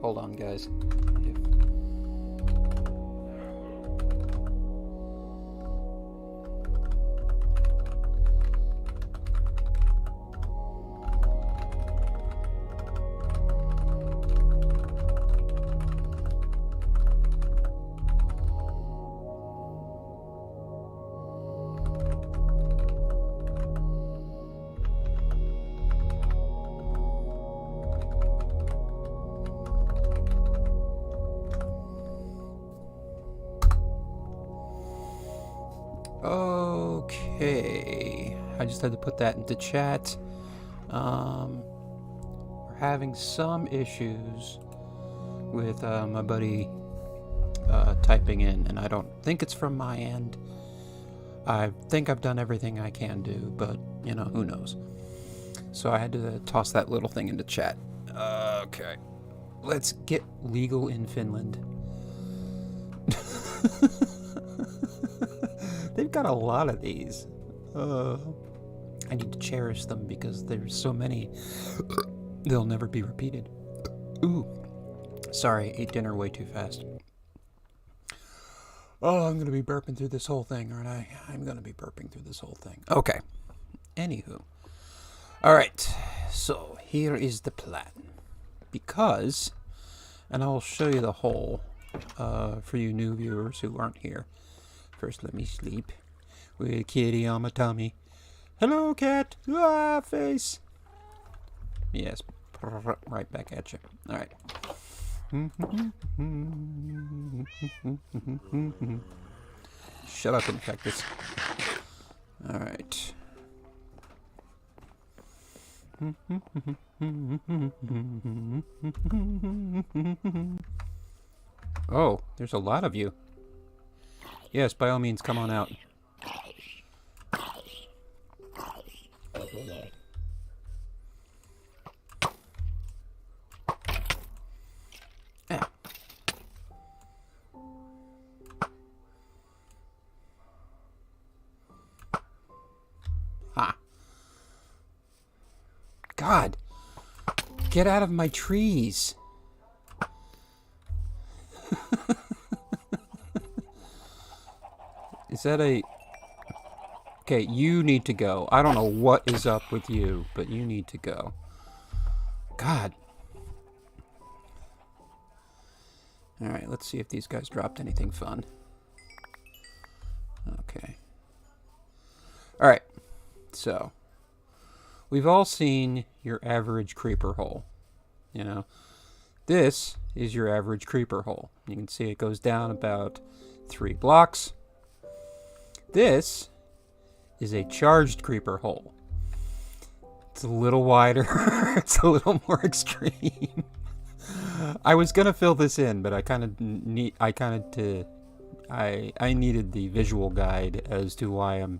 Hold on, guys. Okay, I just had to put that into chat. We're having some issues with my buddy typing in, and I don't think it's from my end. I think I've done everything I can do, but, you know, who knows. So I had to toss that little thing into chat. Okay, let's get legal in Finland. They've got a lot of these. I need to cherish them because there's so many. They'll never be repeated. Ooh. Sorry, ate dinner way too fast. Oh, I'm going to be burping through this whole thing, aren't I? I'm going to be burping through this whole thing. Okay. Anywho. Alright. So, here is the plan. Because, and I'll show you the whole for you new viewers who aren't here. First, let me sleep with a kitty on my tummy. Hello, cat. Ah, face. Yes, right back at you. All right. Shut up, Infectus. All right. Oh, there's a lot of you. Yes, by all means, come on out. Ah. Ha. God, get out of my trees. Is that a... Okay, you need to go. I don't know what is up with you, but you need to go. God. Alright, let's see if these guys dropped anything fun. Okay. Alright, so. We've all seen your average creeper hole. You know, this is your average creeper hole. You can see it goes down about 3 blocks. This is a charged creeper hole. It's a little wider. It's a little more extreme. I was gonna fill this in, but I needed the visual guide as to why I'm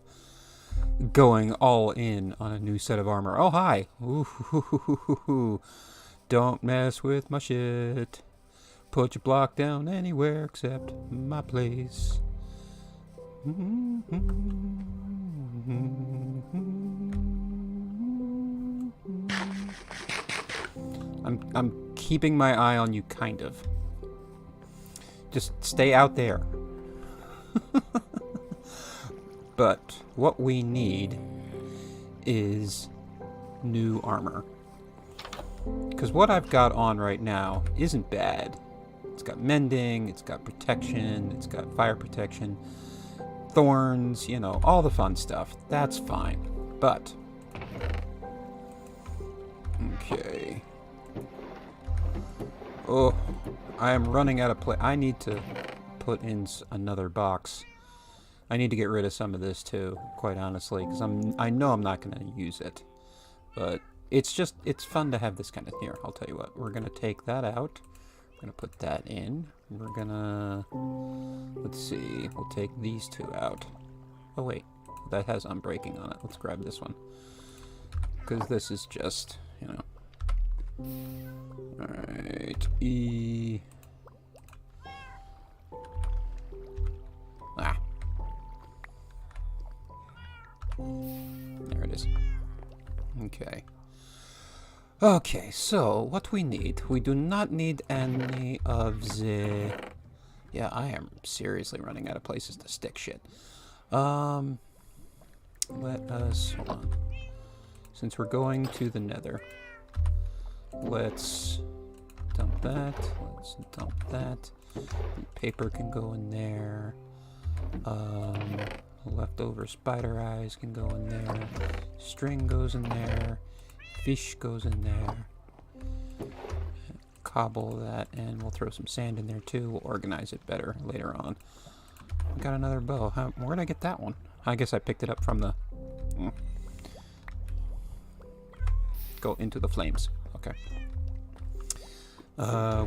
going all in on a new set of armor. Oh, hi. Ooh, don't mess with my shit. Put your block down anywhere except my place. I'm keeping my eye on you, kind of. Just stay out there. But what we need is new armor. Because what I've got on right now isn't bad. It's got mending, it's got protection, it's got fire protection, thorns, you know, all the fun stuff. That's fine. But, okay. Oh, I am running out of place. I need to put in another box. I need to get rid of some of this too, quite honestly, because I know I'm not going to use it. But it's fun to have this kind of... Here, I'll tell you what. We're going to take that out. We're going to put that in. We're going to... Let's see. We'll take these two out. Oh, wait. That has unbreaking on it. Let's grab this one. Because this is just, you know... Alright. Ah. There it is. Okay. Okay, so what we need. We do not need any of the... Yeah, I am seriously running out of places to stick shit. Let us... Hold on. Since we're going to the nether, let's dump that. Let's dump that. Paper can go in there. Leftover spider eyes can go in there. String goes in there. Fish goes in there. Cobble that, and we'll throw some sand in there too. We'll organize it better later on. Got another bow. Where did I get that one? I guess I picked it up from the... Go into the flames. Okay.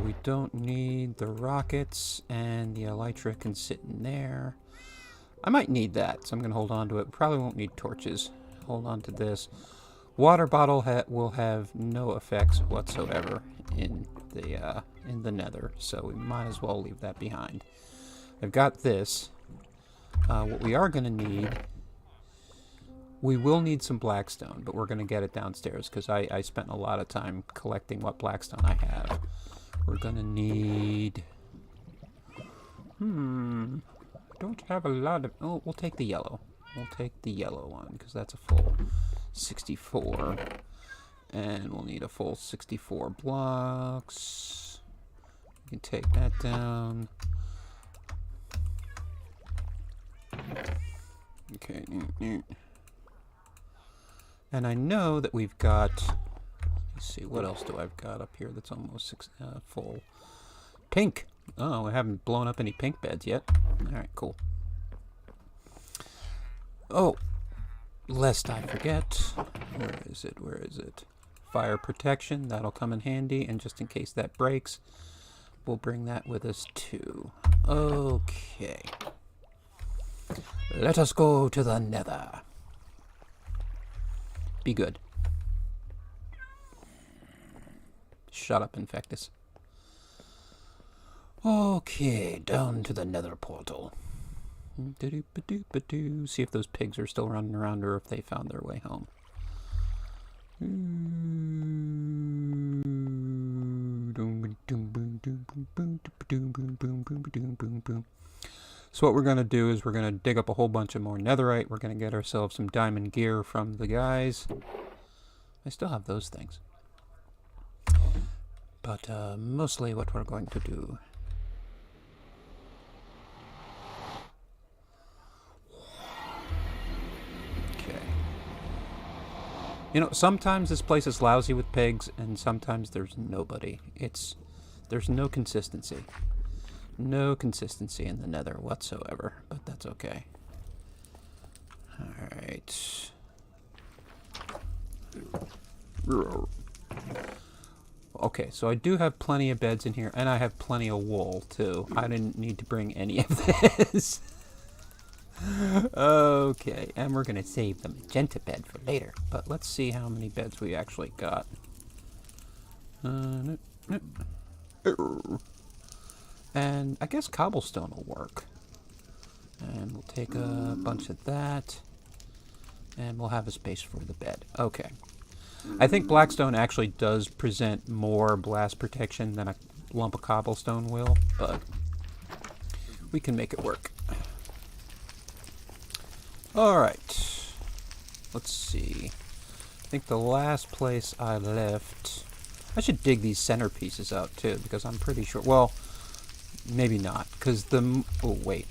We don't need the rockets, and the elytra can sit in there. I might need that, so I'm going to hold on to it. Probably won't need torches. Hold on to this. Water bottle will have no effects whatsoever in the nether, so we might as well leave that behind. I've got this. What we are going to need... We will need some blackstone, but we're going to get it downstairs because I spent a lot of time collecting what blackstone I have. We're going to need... Don't have a lot of... Oh, we'll take the yellow. We'll take the yellow one because that's a full 64. And we'll need a full 64 blocks. We can take that down. Okay. And I know that we've got... Let's see, what else do I've got up here that's almost full? Pink! Oh, I haven't blown up any pink beds yet. Alright, cool. Oh! Lest I forget. Where is it? Where is it? Fire protection. That'll come in handy. And just in case that breaks, we'll bring that with us too. Okay. Let us go to the nether. Be good. Shut up, Infectus. Okay, down to the nether portal. See if those pigs are still running around or if they found their way home. So what we're going to do is we're going to dig up a whole bunch of more netherite. We're going to get ourselves some diamond gear from the guys. I still have those things. But mostly what we're going to do... Okay. You know, sometimes this place is lousy with pigs, and sometimes there's nobody. There's no consistency. No consistency in the nether whatsoever, but that's okay. Alright. Okay, so I do have plenty of beds in here, and I have plenty of wool, too. I didn't need to bring any of this. Okay, and we're going to save the magenta bed for later. But let's see how many beds we actually got. And I guess cobblestone will work. And we'll take a bunch of that. And we'll have a space for the bed. Okay. I think blackstone actually does present more blast protection than a lump of cobblestone will, but we can make it work. Alright. Let's see. I think the last place I left... I should dig these centerpieces out too, because I'm pretty sure... Well, maybe not, because the... Oh, wait.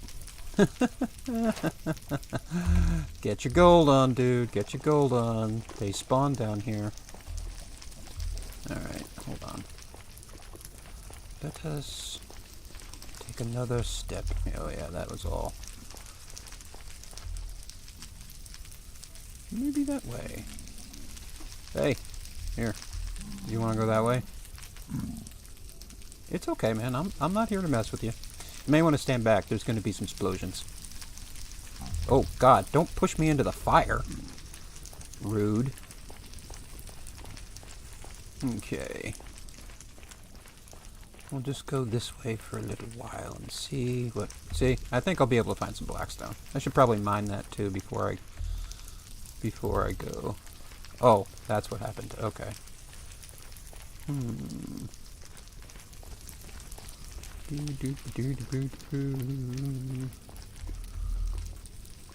Get your gold on, dude. Get your gold on. They spawn down here. Alright, hold on. Let us take another step. Oh yeah, that was all. Maybe that way. Hey, here. You want to go that way? It's okay, man. I'm not here to mess with you. You may want to stand back. There's going to be some explosions. Oh, God. Don't push me into the fire. Rude. Okay. We'll just go this way for a little while and see what... See, I think I'll be able to find some blackstone. I should probably mine that, too, before I go. Oh, that's what happened. Okay. Hmm.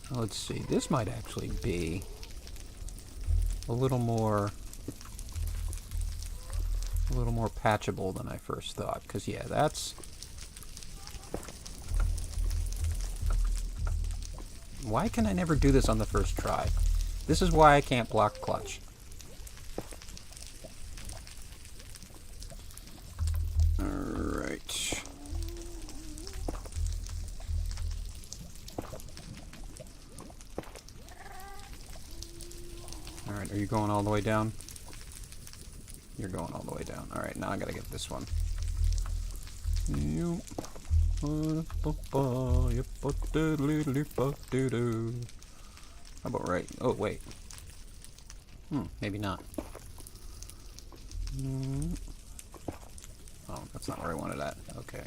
Let's see. This might actually be a little more patchable than I first thought. Because yeah, that's. Why can I never do this on the first try? This is why I can't block clutch. Alright. Alright, are you going all the way down? You're going all the way down. Alright, now I gotta get this one. How about right? Oh, wait. Maybe not. Oh, that's not where I wanted that. Okay.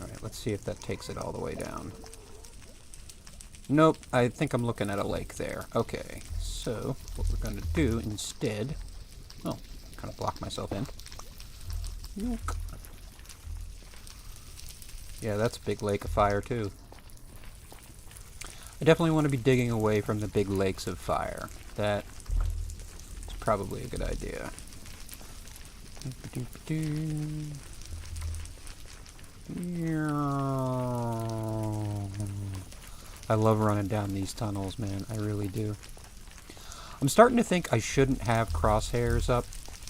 Alright, let's see if that takes it all the way down. Nope, I think I'm looking at a lake there. Okay, so what we're going to do instead... Oh, kind of blocked myself in. Yoke. Yeah, that's a big lake of fire, too. I definitely want to be digging away from the big lakes of fire. That's probably a good idea. I love running down these tunnels, man. I really do. I'm starting to think I shouldn't have crosshairs up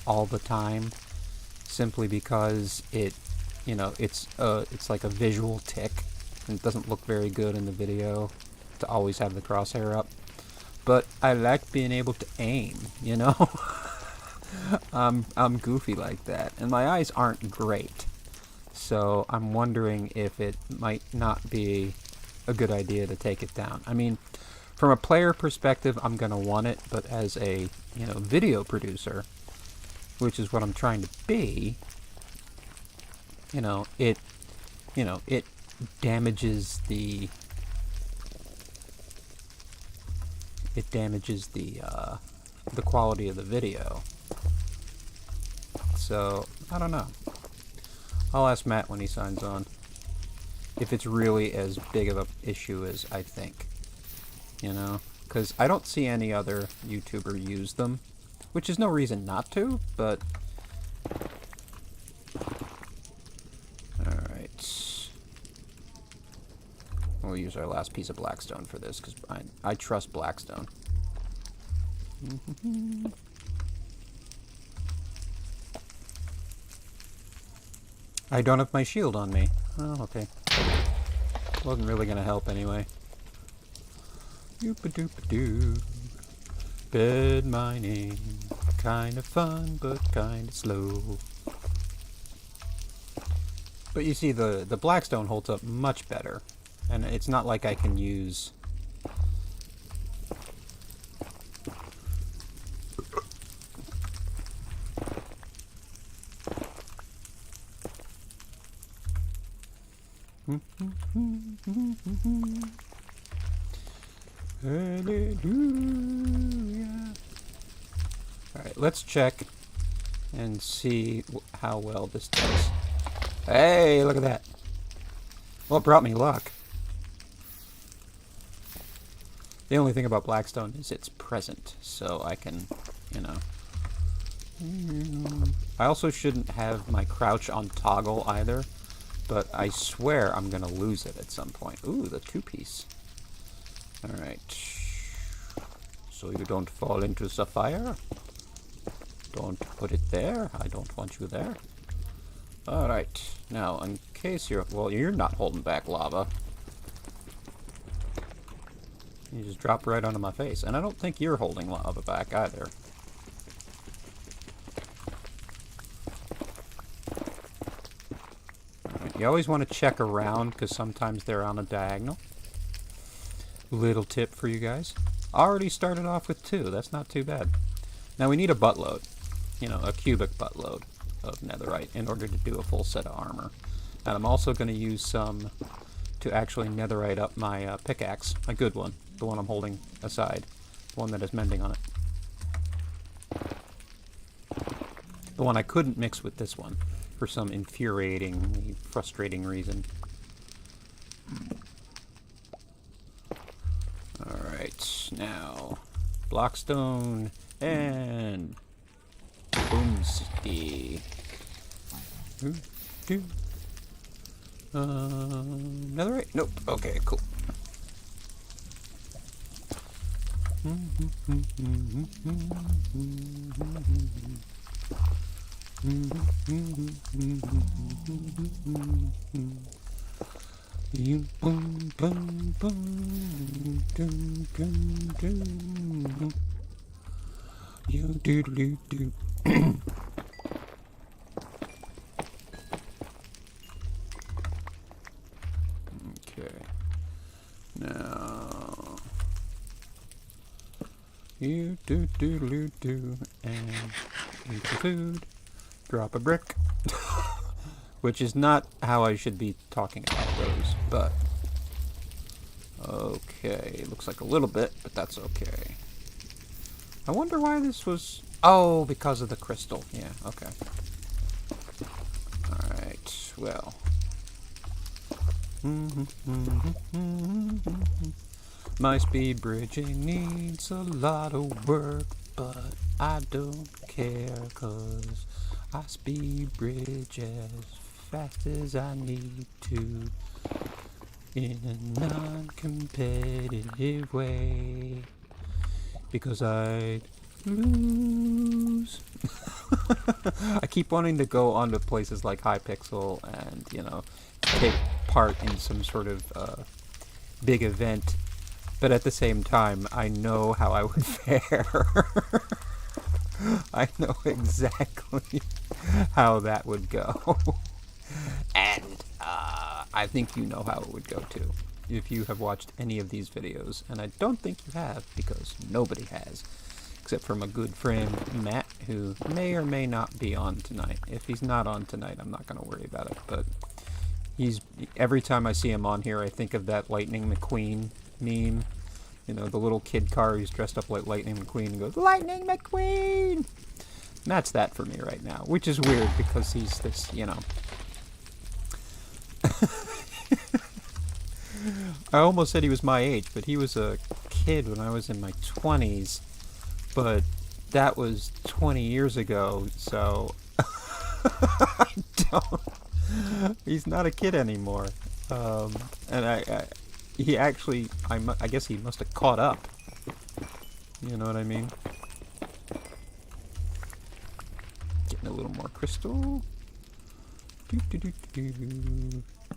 all the time, simply because it, you know, it's like a visual tick, and it doesn't look very good in the video to always have the crosshair up. But I like being able to aim, you know. I'm goofy like that, and my eyes aren't great, so I'm wondering if it might not be a good idea to take it down. I mean, from a player perspective, I'm gonna want it, but as a, you know, video producer, which is what I'm trying to be, it damages the quality of the video. So I don't know. I'll ask Matt when he signs on if it's really as big of an issue as I think. You know, because I don't see any other YouTuber use them, which is no reason not to, but... Alright. We'll use our last piece of blackstone for this, because I trust blackstone. I don't have my shield on me. Oh, okay. Wasn't really going to help anyway. Doop-a-doop-a-doo. Bed mining. Kind of fun, but kind of slow. But you see, the blackstone holds up much better. And it's not like I can use... Hallelujah. Alright, let's check and see how well this does. Hey, look at that. Well, it brought me luck. The only thing about blackstone is it's present, so I can, you know... I also shouldn't have my crouch on toggle either, but I swear I'm gonna lose it at some point. Ooh, the two-piece. Alright. So you don't fall into the fire? Don't put it there. I don't want you there. Alright. Now, in case you're... Well, you're not holding back lava. You just drop right onto my face. And I don't think you're holding lava back either. Right. You always want to check around, because sometimes they're on a diagonal. Little tip for you guys. Already started off with 2. That's not too bad. Now we need a buttload. You know, a cubic buttload of netherite in order to do a full set of armor. And I'm also going to use some to actually netherite up my pickaxe. A good one. The one I'm holding aside. The one that has mending on it. The one I couldn't mix with this one for some infuriating, frustrating reason. Alright, now blockstone and boom city. Netherite? Nope. Okay, cool. You boom boom boom dum dum dum. You do do do. Okay. Now you do do do do and eat the food. Drop a brick. Which is not how I should be talking about those, but okay, looks like a little bit, but that's okay. I wonder why this was... Oh, because of the crystal. Yeah, okay. Alright, well. My speed bridging needs a lot of work, but I don't care, 'cause I speed bridge as fast as I need to in a non-competitive way, because I lose. I keep wanting to go onto places like Hypixel and, you know, take part in some sort of big event, but at the same time I know how I would fare. I know exactly how that would go. And I think you know how it would go too, if you have watched any of these videos, and I don't think you have, because nobody has, except for my good friend Matt, who may or may not be on tonight. If he's not on tonight, I'm not going to worry about it, but every time I see him on here, I think of that Lightning McQueen meme. You know, the little kid car who's dressed up like Lightning McQueen and goes, "Lightning McQueen!" And that's that for me right now, which is weird because he's this, you know... I almost said he was my age, but he was a kid when I was in my 20s, but that was 20 years ago, so... I don't... He's not a kid anymore. And he actually, I guess he must have caught up. You know what I mean? Getting a little more crystal.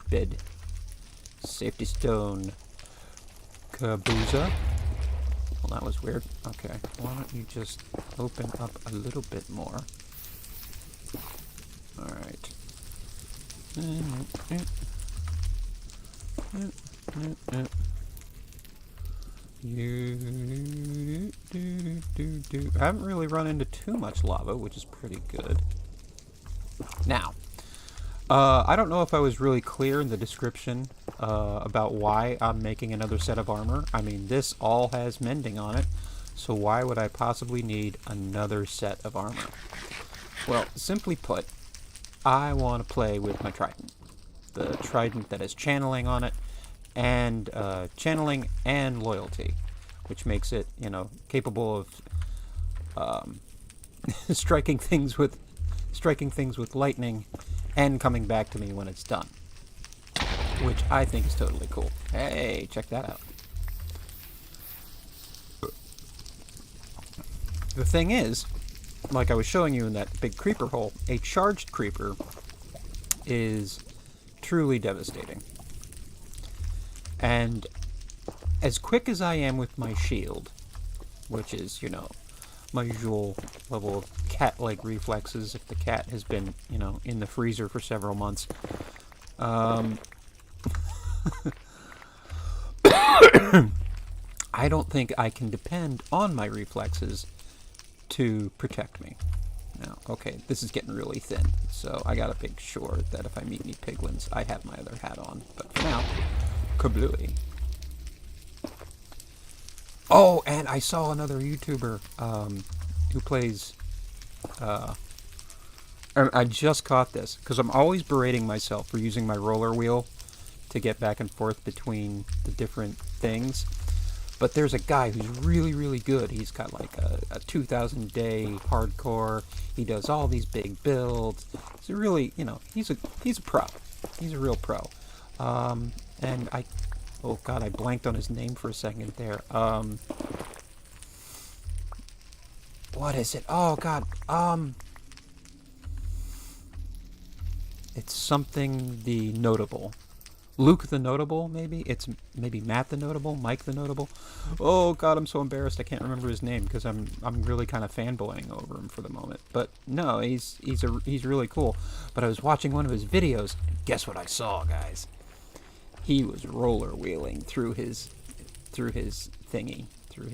Bed. Safety stone. Kabooza. Well, that was weird. Okay, why don't you just open up a little bit more? Alright. I haven't really run into too much lava, which is pretty good. Now, I don't know if I was really clear in the description about why I'm making another set of armor. I mean, this all has mending on it, so why would I possibly need another set of armor? Well, simply put, I want to play with my trident. The trident that has channeling on it, and channeling and loyalty, which makes it, you know, capable of striking things with lightning and coming back to me when it's done, which I think is totally cool. Hey, check that out. The thing is, like I was showing you in that big creeper hole, a charged creeper is truly devastating. And as quick as I am with my shield, which is, you know, my usual level of cat-like reflexes if the cat has been, you know, in the freezer for several months, I don't think I can depend on my reflexes to protect me. Now, okay, this is getting really thin, so I gotta make sure that if I meet any piglins, I have my other hat on. But for now, kablooey. Oh, and I saw another YouTuber who plays I just caught this because I'm always berating myself for using my roller wheel to get back and forth between the different things. But there's a guy who's really, really good. He's got like a 2,000 day hardcore. He does all these big builds. He's a really, he's a pro. He's a real pro. And oh god, I blanked on his name for a second there. What is it? Oh god. It's something the Notable. Luke the Notable, maybe? It's maybe Matt the Notable, Mike the Notable. Oh god, I'm so embarrassed I can't remember his name because I'm really kind of fanboying over him for the moment. But no, he's really cool. But I was watching one of his videos, and guess what I saw, guys? He was roller wheeling through his thingy, through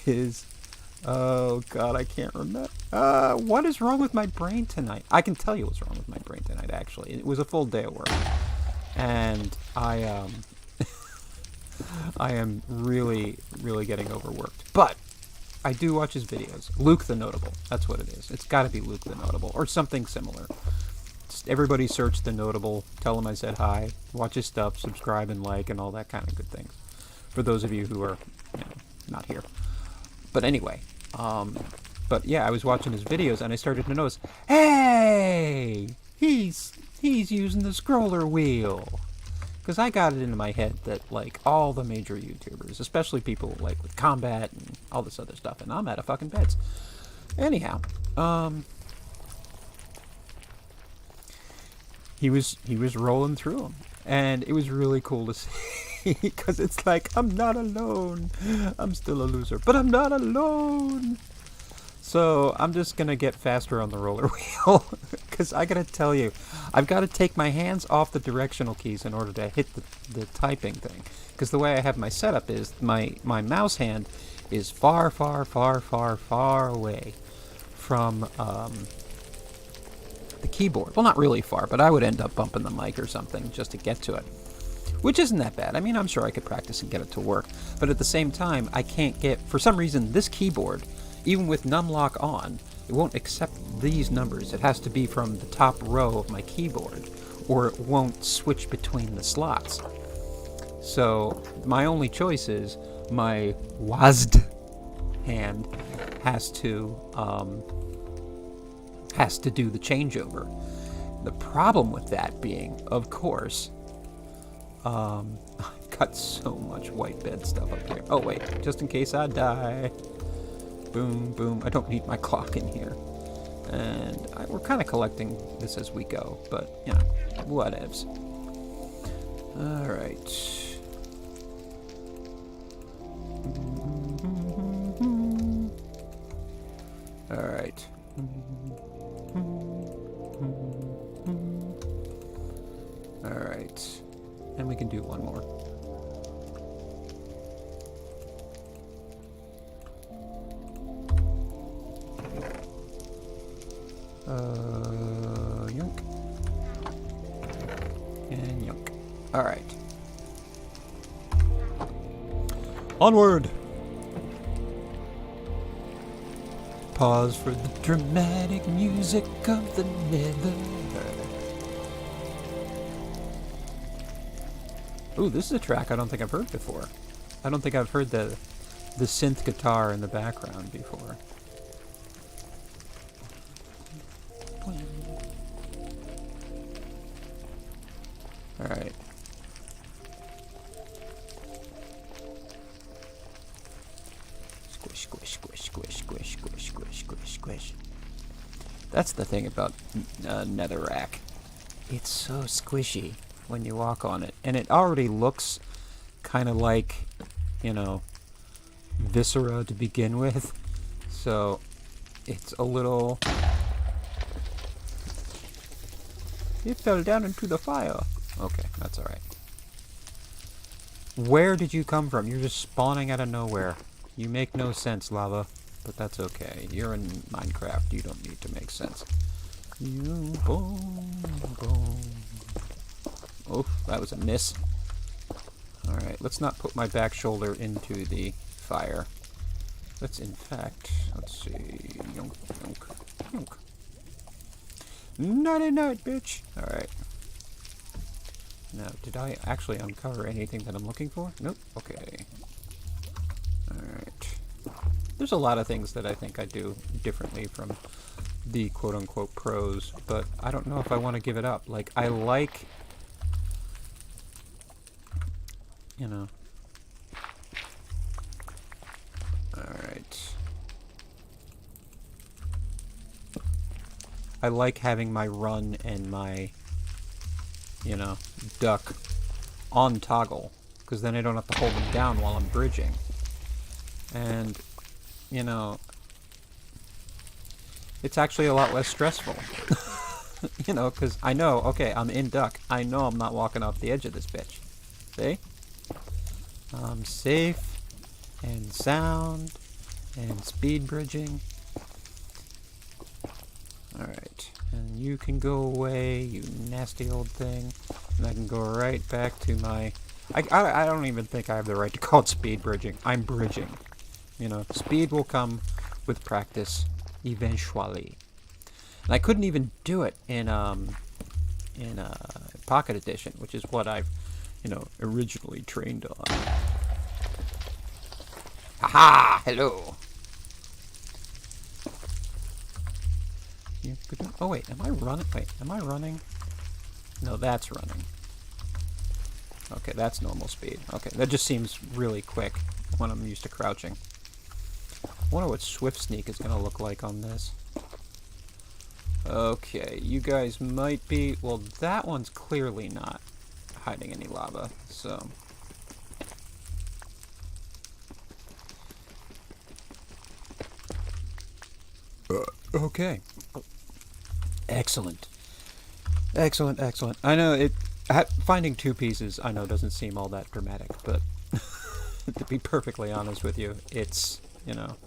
his oh god, I can't remember. What is wrong with my brain tonight? I can tell you what's wrong with my brain tonight, actually. It was a full day at work. And I am really, really getting overworked. But I do watch his videos. Luke the Notable. That's what it is. It's got to be Luke the Notable or something similar. Just everybody search the Notable. Tell him I said hi. Watch his stuff. Subscribe and like and all that kind of good things. For those of you who are, not here. But anyway, but yeah, I was watching his videos and I started to notice, hey, he's using the scroller wheel. Because I got it into my head that like all the major YouTubers, especially people like with combat and all this other stuff, and I'm out of fucking beds. Anyhow, he was rolling through them, and it was really cool to see. Because it's like, I'm not alone. I'm still a loser, but I'm not alone. So I'm just going to get faster on the roller wheel. Because I got to tell you, I've got to take my hands off the directional keys in order to hit the typing thing. Because the way I have my setup is my mouse hand is far, far, far, far, far away from the keyboard. Well, not really far, but I would end up bumping the mic or something just to get to it. Which isn't that bad. I mean, I'm sure I could practice and get it to work. But at the same time, I can't get... For some reason, this keyboard, even with numlock on, it won't accept these numbers. It has to be from the top row of my keyboard, or it won't switch between the slots. So, my only choice is my WASD hand has to do the changeover. The problem with that being, of course... I've got so much white bed stuff up here. Oh wait, just in case I die. Boom, boom. I don't need my clock in here. And we're kind of collecting this as we go, but, whatevs. Alright. Alright. Alright. And we can do one more. Yunk. And yunk. Alright. Onward! Pause for the dramatic music of the nether. Ooh, this is a track I don't think I've heard before. I don't think I've heard the synth guitar in the background before. Alright. Squish, squish, squish, squish, squish, squish, squish, squish, squish. That's the thing about netherrack. It's so squishy when you walk on it. And it already looks kind of like, viscera to begin with. So it's a little... It fell down into the fire. Okay, that's alright. Where did you come from? You're just spawning out of nowhere. You make no sense, lava. But that's okay. You're in Minecraft. You don't need to make sense. You boom, boom. Oh, that was a miss. Alright, let's not put my back shoulder into the fire. Let's in fact, let's see, yonk, yonk, yonk. Nighty night, bitch! Alright. Now, did I actually uncover anything that I'm looking for? Nope. Okay. Alright. There's a lot of things that I think I do differently from the quote-unquote pros, but I don't know if I want to give it up. Like, I like, you know. Alright. I like having my run and my, you know, duck on toggle, because then I don't have to hold them down while I'm bridging. And, you know, it's actually a lot less stressful. You know, because I know, okay, I'm in duck. I know I'm not walking off the edge of this bitch. See? I'm safe and sound and speed bridging. Alright, and you can go away, you nasty old thing. And I can go right back to my... I don't even think I have the right to call it speed bridging. I'm bridging. You know, speed will come with practice, eventually. And I couldn't even do it in Pocket Edition, which is what I've, you know, originally trained on. Haha! Hello! Oh wait, am I running? Wait, am I running? No, that's running. Okay, that's normal speed. Okay, that just seems really quick when I'm used to crouching. I wonder what Swift Sneak is going to look like on this. Okay, you guys might be... Well, that one's clearly not hiding any lava, so... Okay. Excellent. Excellent, excellent. I know finding two pieces, I know, doesn't seem all that dramatic, but to be perfectly honest with you, it's, you know,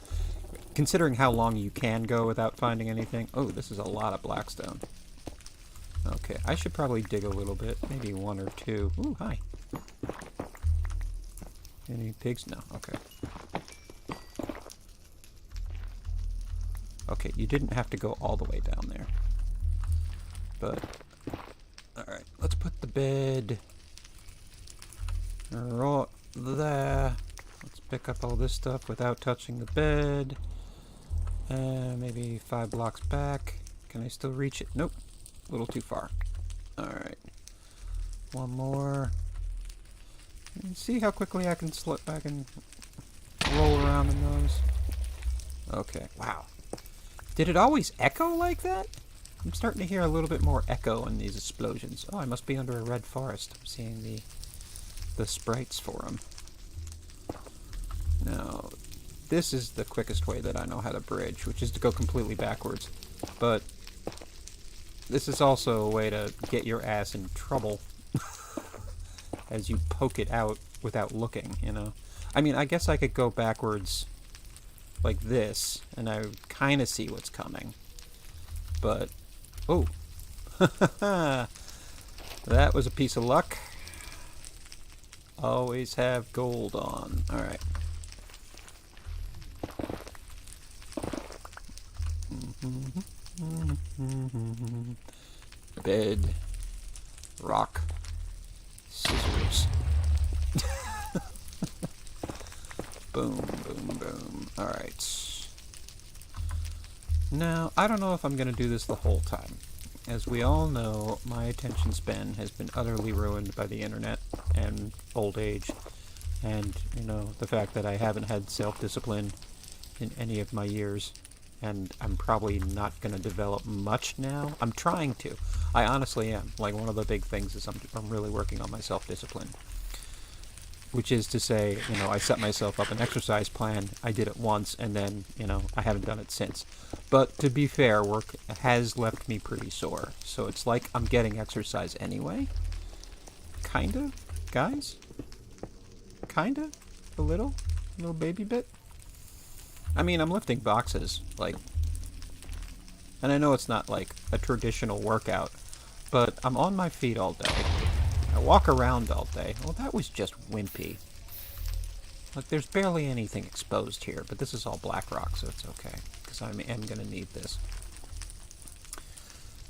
considering how long you can go without finding anything. Oh, this is a lot of blackstone. Okay, I should probably dig a little bit, maybe one or two. Ooh, hi. Any pigs? No, okay. Okay, you didn't have to go all the way down there. But, alright, let's put the bed right there. Let's pick up all this stuff without touching the bed. Maybe 5 blocks back. Can I still reach it? Nope. A little too far. Alright. One more. And see how quickly I can slip back and roll around in those? Okay, wow. Did it always echo like that? I'm starting to hear a little bit more echo in these explosions. Oh, I must be under a red forest. I'm seeing the sprites for them. Now, this is the quickest way that I know how to bridge, which is to go completely backwards. But this is also a way to get your ass in trouble as you poke it out without looking, you know? I mean, I guess I could go backwards like this, and I would kind of see what's coming. But, oh. That was a piece of luck. Always have gold on. Alright. Bed. Rock. Scissors. Boom, boom, boom. Alright. Now, I don't know if I'm going to do this the whole time. As we all know, my attention span has been utterly ruined by the internet and old age. And, you know, the fact that I haven't had self-discipline in any of my years. And I'm probably not going to develop much now. I'm trying to. I honestly am. Like, one of the big things is I'm really working on my self-discipline. Which is to say, you know, I set myself up an exercise plan, I did it once, and then, you know, I haven't done it since. But to be fair, work has left me pretty sore. So it's like I'm getting exercise anyway. Kinda, guys? Kinda? A little baby bit? I mean, I'm lifting boxes, like... And I know it's not, like, a traditional workout, but I'm on my feet all day. I walk around all day. Well, that was just wimpy. Like, there's barely anything exposed here, but this is all black rock, so it's okay, because I am gonna need this.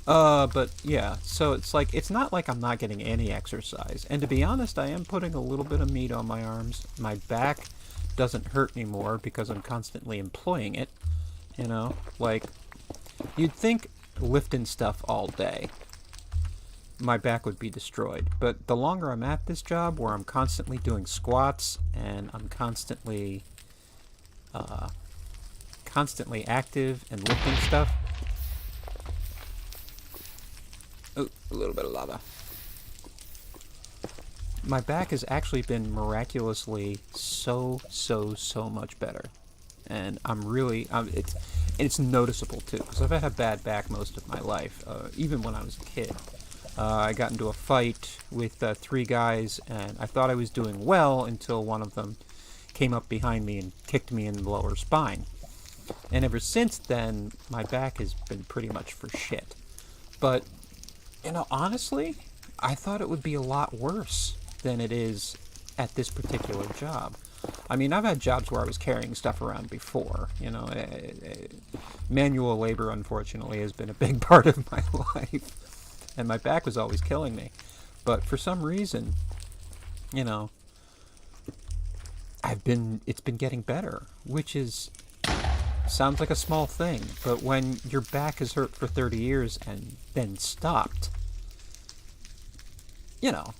But yeah, so it's like, it's not like I'm not getting any exercise. And to be honest, I am putting a little bit of meat on my arms. My back doesn't hurt anymore because I'm constantly employing it. You know, like, you'd think lifting stuff all day, my back would be destroyed. But the longer I'm at this job, where I'm constantly doing squats and I'm constantly active and lifting stuff. Oh, a little bit of lava. My back has actually been miraculously so much better. And it's noticeable too, because I've had a bad back most of my life, even when I was a kid. I got into a fight with 3 guys, and I thought I was doing well until one of them came up behind me and kicked me in the lower spine. And ever since then, my back has been pretty much for shit. But, you know, honestly, I thought it would be a lot worse than it is at this particular job. I mean, I've had jobs where I was carrying stuff around before, you know. Manual labor, unfortunately, has been a big part of my life. And my back was always killing me. But for some reason, you know, it's been getting better, which sounds like a small thing, but when your back is hurt for 30 years and then stopped, you know,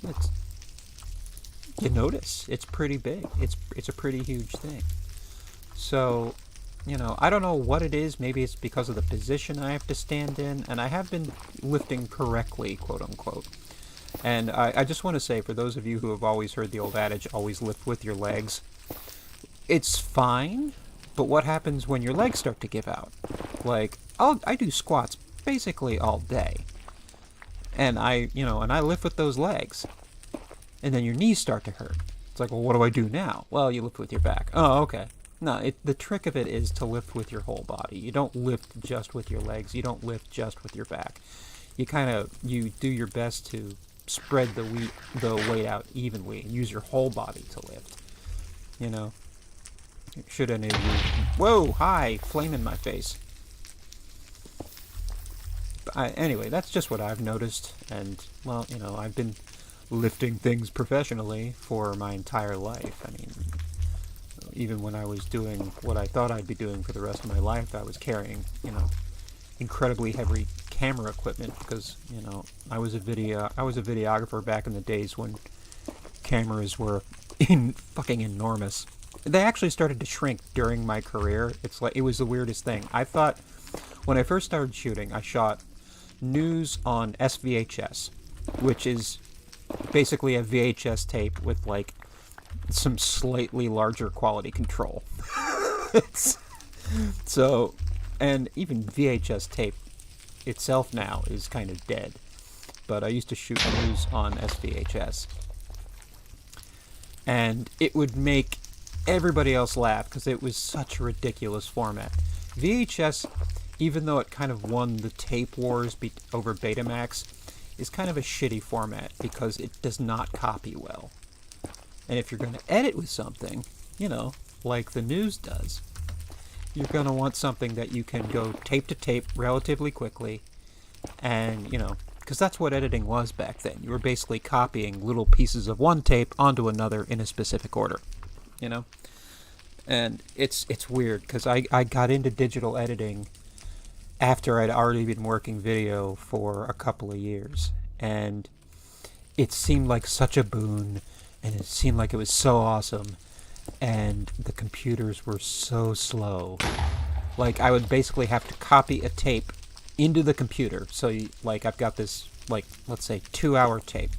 you notice. It's pretty big. It's a pretty huge thing. So, you know, I don't know what it is. Maybe it's because of the position I have to stand in, and I have been lifting correctly, quote unquote. And I just want to say, for those of you who have always heard the old adage, always lift with your legs, it's fine, but what happens when your legs start to give out? Like, I do squats basically all day, and I lift with those legs, and then your knees start to hurt. It's like, well, what do I do now? Well, you lift with your back. Oh, okay. No, the trick of it is to lift with your whole body. You don't lift just with your legs. You don't lift just with your back. You do your best to spread the weight out evenly and use your whole body to lift. You know? Should any of you... Whoa! Hi! Flame in my face. Anyway, that's just what I've noticed. And, well, you know, I've been lifting things professionally for my entire life. I mean, even when I was doing what I thought I'd be doing for the rest of my life, I was carrying, you know, incredibly heavy camera equipment because, you know, I was a videographer back in the days when cameras were fucking enormous. They actually started to shrink during my career. It was the weirdest thing. I thought, when I first started shooting, I shot news on SVHS, which is basically a VHS tape with, like, some slightly larger quality control. So, and even VHS tape itself now is kind of dead. But I used to shoot news on SVHS. And it would make everybody else laugh because it was such a ridiculous format. VHS, even though it kind of won the tape wars over Betamax, is kind of a shitty format because it does not copy well. And if you're going to edit with something, you know, like the news does, you're going to want something that you can go tape to tape relatively quickly. And, you know, because that's what editing was back then. You were basically copying little pieces of one tape onto another in a specific order, you know? And it's weird because I got into digital editing after I'd already been working video for a couple of years. And it seemed like such a boon. And it seemed like it was so awesome, and the computers were so slow. Like, I would basically have to copy a tape into the computer. So, like, I've got this, like, let's say 2-hour tape.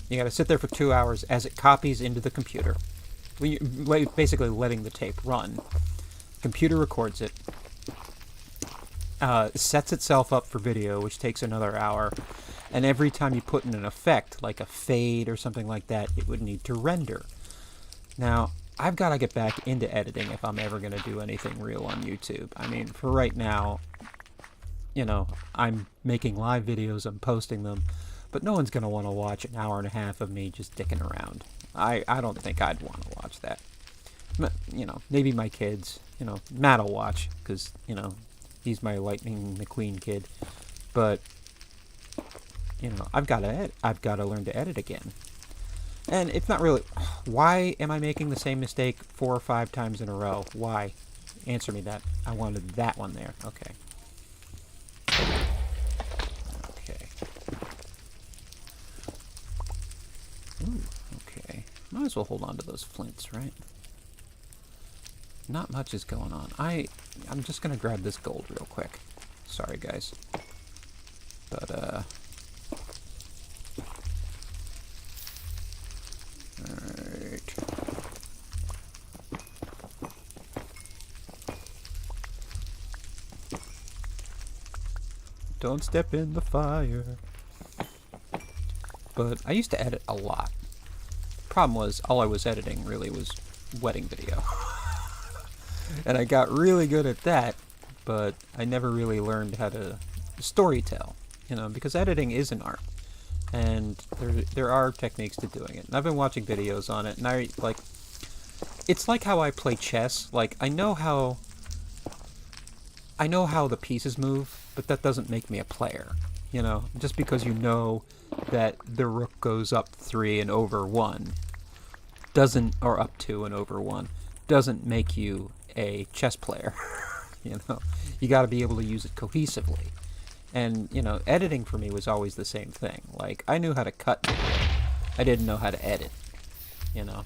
You gotta sit there for 2 hours as it copies into the computer. Basically letting the tape run. Computer records it. Sets itself up for video, which takes another hour. And every time you put in an effect, like a fade or something like that, it would need to render. Now, I've got to get back into editing if I'm ever going to do anything real on YouTube. I mean, for right now, you know, I'm making live videos, I'm posting them, but no one's going to want to watch an hour and a half of me just dicking around. I don't think I'd want to watch that. You know, maybe my kids. You know, Matt'll watch because you know he's my Lightning McQueen kid. But you know, I've got to learn to edit again. And it's not really. Why am I making the same mistake 4 or 5 times in a row? Why? Answer me that. I wanted that one there. Okay. Okay. Ooh, okay. Might as well hold on to those flints, right? Not much is going on. I'm just gonna grab this gold real quick. Sorry, guys. But, alright. Don't step in the fire. But I used to edit a lot. Problem was, all I was editing really was wedding video. And I got really good at that, but I never really learned how to storytell, you know, because editing is an art. And there are techniques to doing it. And I've been watching videos on it, and it's like how I play chess. Like, I know how the pieces move, but that doesn't make me a player, you know? Just because you know that the rook goes up 3 and over 1 or up 2 and over 1 doesn't make you a chess player. You know, you got to be able to use it cohesively. And you know, editing for me was always the same thing. Like, I knew how to cut video, I didn't know how to edit, you know.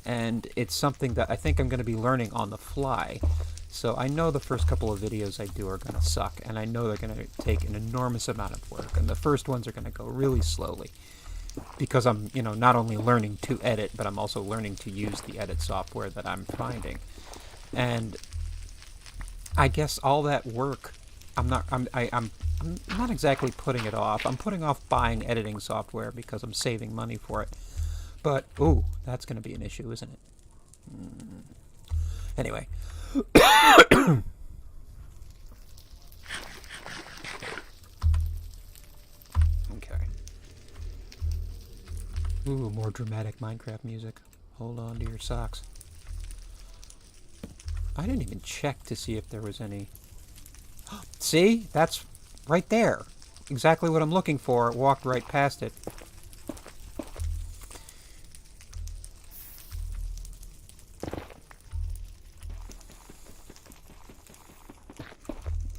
And it's something that I think I'm going to be learning on the fly. So I know the first couple of videos I do are going to suck, and I know they're going to take an enormous amount of work, and the first ones are going to go really slowly. Because I'm, you know, not only learning to edit, but I'm also learning to use the edit software that I'm finding. And I guess all that work, I'm not exactly putting it off. I'm putting off buying editing software because I'm saving money for it. But, ooh, that's going to be an issue, isn't it? Anyway. Okay. Ooh, more dramatic Minecraft music. Hold on to your socks. I didn't even check to see if there was any... See? That's right there. Exactly what I'm looking for. Walked right past it.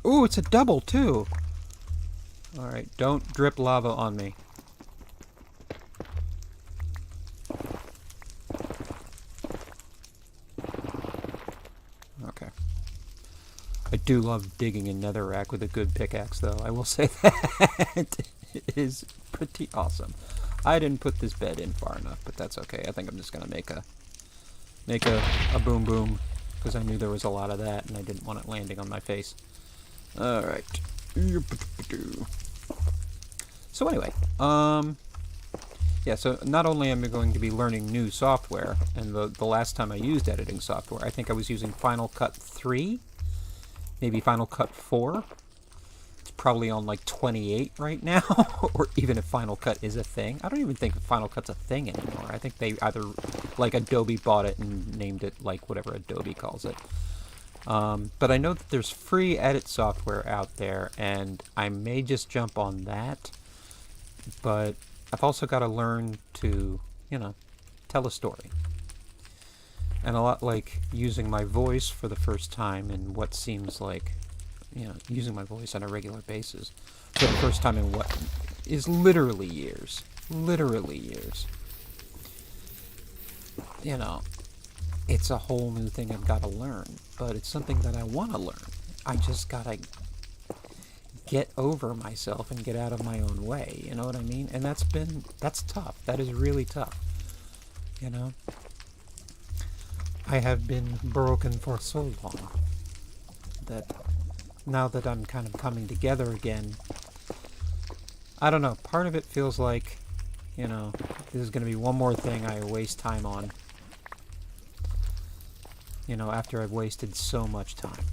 Ooh, it's a double, too. Alright, don't drip lava on me. Okay. I do love digging in netherrack with a good pickaxe, though. I will say that. It is pretty awesome. I didn't put this bed in far enough, but that's okay. I think I'm just gonna make a boom boom, because I knew there was a lot of that, and I didn't want it landing on my face. Alright. So anyway, yeah, so not only am I going to be learning new software, and the last time I used editing software, I think I was using Final Cut 3, maybe Final Cut 4. It's probably on like 28 right now, or even if Final Cut is a thing. I don't even think Final Cut's a thing anymore. I think they either, like, Adobe bought it and named it like whatever Adobe calls it. But I know that there's free edit software out there, and I may just jump on that. But I've also got to learn to, you know, tell a story. And a lot like using my voice for the first time in what seems like, you know, using my voice on a regular basis for the first time in what is literally years. Literally years. You know, it's a whole new thing I've got to learn, but it's something that I want to learn. I just got to get over myself and get out of my own way, you know what I mean? And that's tough. That is really tough, you know? I have been broken for so long that now that I'm kind of coming together again, I don't know, part of it feels like, you know, this is going to be one more thing I waste time on. You know, after I've wasted so much time.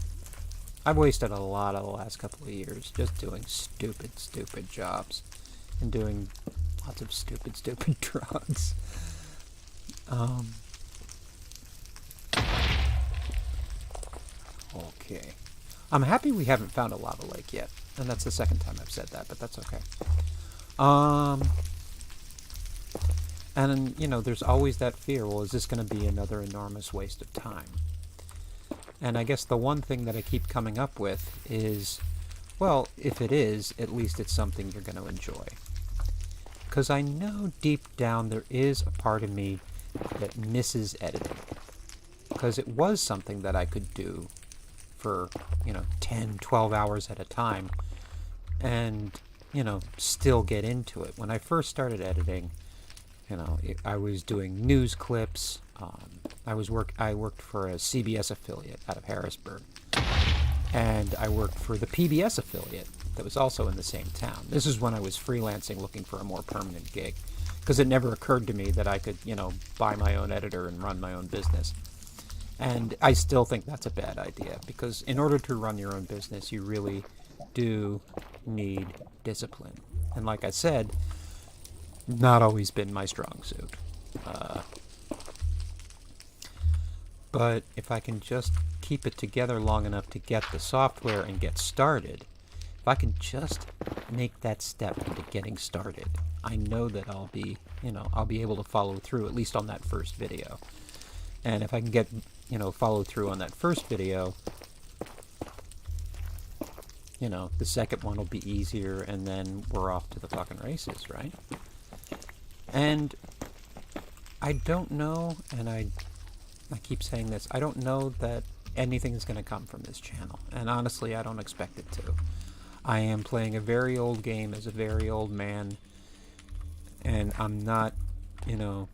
I've wasted a lot of the last couple of years just doing stupid jobs. And doing lots of stupid drugs. Okay. I'm happy we haven't found a lava lake yet. And that's the second time I've said that, but that's okay. And, you know, there's always that fear, well, is this going to be another enormous waste of time? And I guess the one thing that I keep coming up with is, well, if it is, at least it's something you're going to enjoy. Because I know deep down there is a part of me that misses editing. Because it was something that I could do for, you know, 10, 12 hours at a time and, you know, still get into it. When I first started editing, you know, I was doing news clips. I worked for a CBS affiliate out of Harrisburg. And I worked for the PBS affiliate that was also in the same town. This is when I was freelancing looking for a more permanent gig. Because it never occurred to me that I could, you know, buy my own editor and run my own business. And I still think that's a bad idea, because in order to run your own business, you really do need discipline. And like I said, not always been my strong suit. But if I can just keep it together long enough to get the software and get started, if I can just make that step into getting started, I know that I'll be able to follow through, at least on that first video. And if I can get, you know, follow through on that first video, you know, the second one will be easier, and then we're off to the fucking races, right? And I don't know, and I keep saying this, I don't know that anything's going to come from this channel. And honestly, I don't expect it to. I am playing a very old game as a very old man, and I'm not, you know,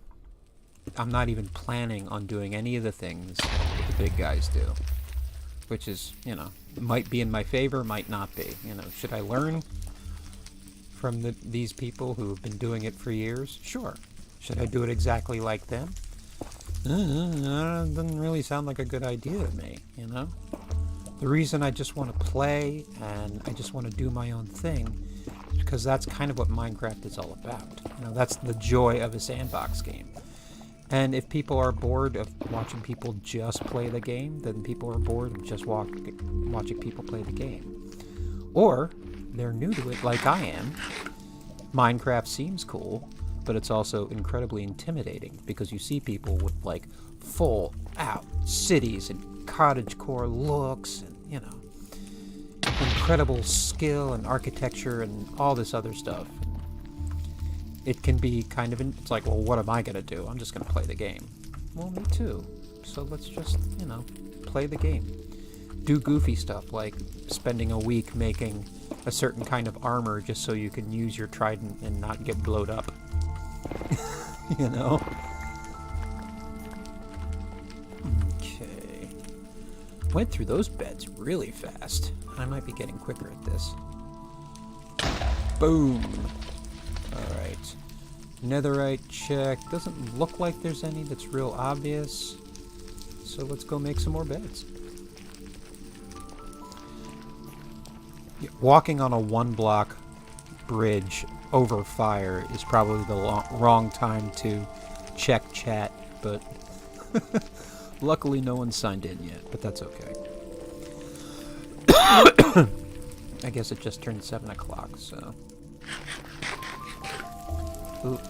I'm not even planning on doing any of the things that the big guys do. Which is, you know, might be in my favor, might not be. You know, should I learn from these people who have been doing it for years? Sure. Should I do it exactly like them? Doesn't really sound like a good idea to me, you know? The reason I just want to play and I just want to do my own thing is because that's kind of what Minecraft is all about. You know, that's the joy of a sandbox game. And if people are bored of watching people just play the game, then people are bored of just watching people play the game. Or they're new to it like I am. Minecraft seems cool, but it's also incredibly intimidating because you see people with like full out cities and cottagecore looks and, you know, incredible skill and architecture and all this other stuff. It can be kind of, it's like, well, what am I going to do? I'm just going to play the game. Well, me too. So let's just, you know, play the game. Do goofy stuff like spending a week making a certain kind of armor just so you can use your trident and not get blowed up. You know? Okay. Went through those beds really fast. I might be getting quicker at this. Boom. Alright. Netherite check. Doesn't look like there's any that's real obvious. So let's go make some more beds. Yeah, walking on a one-block bridge over fire is probably the wrong time to check chat, but luckily no one's signed in yet, but that's okay. I guess it just turned 7 o'clock, so... Ooh,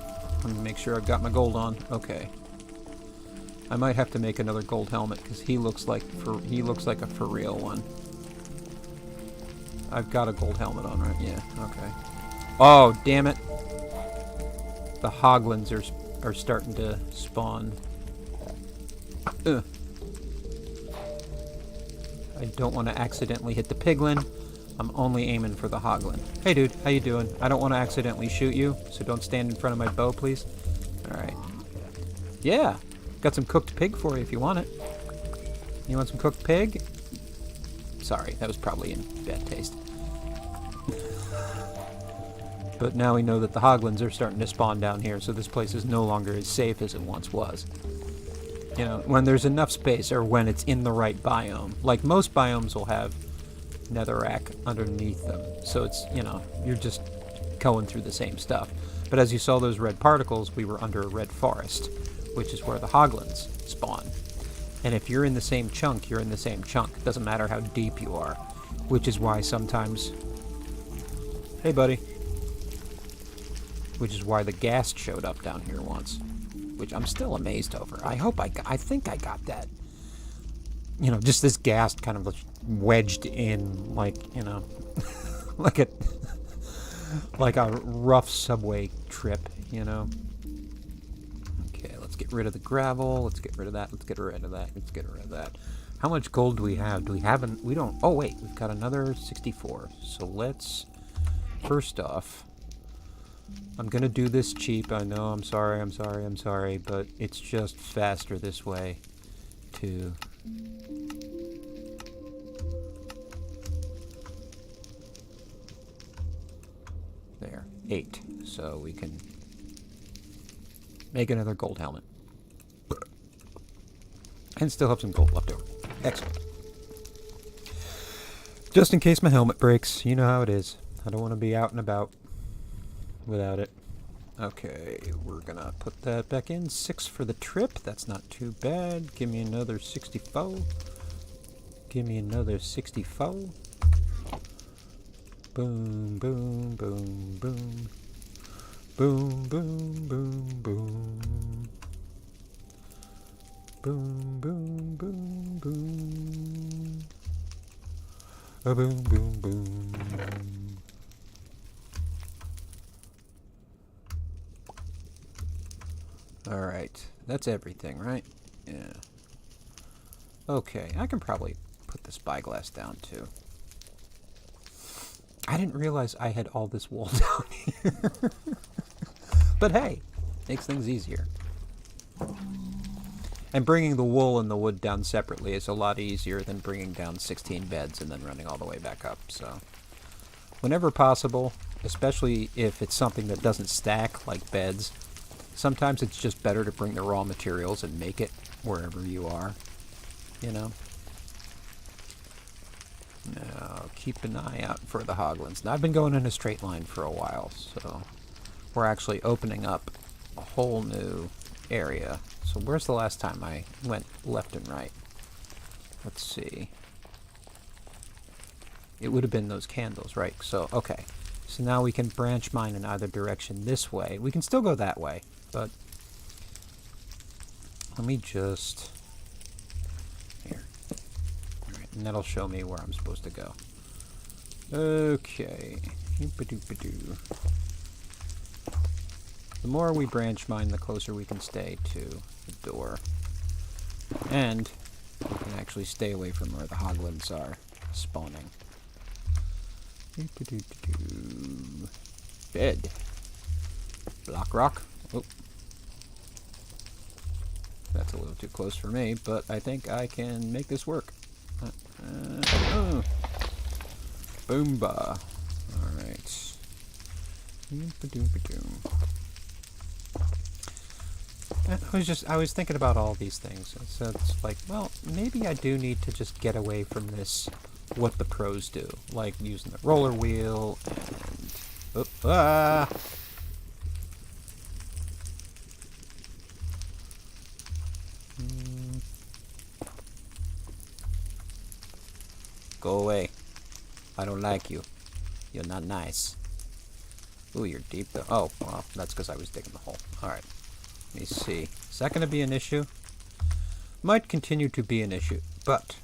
let me make sure I've got my gold on. Okay. I might have to make another gold helmet because he looks like a for real one. I've got a gold helmet on, right? Yeah. Okay. Oh, damn it! The hoglins are starting to spawn. Ugh. I don't want to accidentally hit the piglin. I'm only aiming for the hoglin. Hey dude, how you doing? I don't want to accidentally shoot you, so don't stand in front of my bow, please. Alright. Yeah! Got some cooked pig for you if you want it. You want some cooked pig? Sorry, that was probably in bad taste. But now we know that the hoglins are starting to spawn down here, so this place is no longer as safe as it once was. You know, when there's enough space, or when it's in the right biome. Like, most biomes will have netherrack underneath them, so it's, you know, you're just going through the same stuff. But as you saw those red particles, we were under a red forest, which is where the hoglins spawn. And if you're in the same chunk, you're in the same chunk. It doesn't matter how deep you are. Which is why sometimes... Hey, buddy. Which is why the ghast showed up down here once. Which I'm still amazed over. I think I got that. You know, just this ghast kind of wedged in, like, you know, like a rough subway trip, you know. Okay, let's get rid of the gravel. Let's get rid of that. Let's get rid of that. Let's get rid of that. How much gold do we have? We don't, oh wait, we've got another 64. So let's, first off, I'm gonna do this cheap. I know, I'm sorry, but it's just faster this way to... There, 8. So we can make another gold helmet. And still have some gold left over. Excellent. Just in case my helmet breaks, you know how it is. I don't want to be out and about without it. Okay, we're gonna put that back in. 6 for the trip. That's not too bad. Give me another 64. Give me another 64. Boom, boom, boom, boom. Boom, boom, boom, boom. Boom, boom, boom, boom. A boom, boom, boom. Alright, that's everything, right? Yeah. Okay, I can probably put the spyglass down too. I didn't realize I had all this wool down here. But hey, makes things easier. And bringing the wool and the wood down separately is a lot easier than bringing down 16 beds and then running all the way back up. So, whenever possible, especially if it's something that doesn't stack like beds, sometimes it's just better to bring the raw materials and make it wherever you are, you know? Now, keep an eye out for the hoglins. Now, I've been going in a straight line for a while, so we're actually opening up a whole new area. So where's the last time I went left and right? Let's see. It would have been those candles, right? So, okay. So now we can branch mine in either direction this way. We can still go that way, but let me just... Here. Alright, and that'll show me where I'm supposed to go. Okay. Doop-a-doop-a-doo. The more we branch mine, the closer we can stay to the door. And we can actually stay away from where the hoglins are spawning. Bed. Block rock. Oh. That's a little too close for me, but I think I can make this work. Oh. Boomba. Alright. I was thinking about all these things. So it's like, well, maybe I do need to just get away from this, what the pros do. Like using the roller wheel and... Oh, ah! Go away. I don't like you. You're not nice. Ooh, you're deep though. Oh, well, that's because I was digging the hole. Alright. Let me see. Is that going to be an issue? Might continue to be an issue, but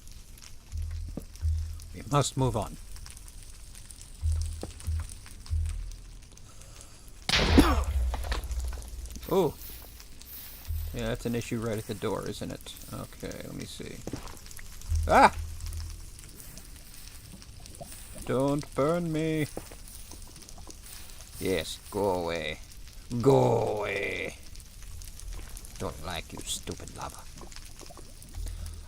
we must move on. Oh. Yeah, that's an issue right at the door, isn't it? Okay, let me see. Ah! Don't burn me. Yes, go away. Go away. Don't like you, stupid lava.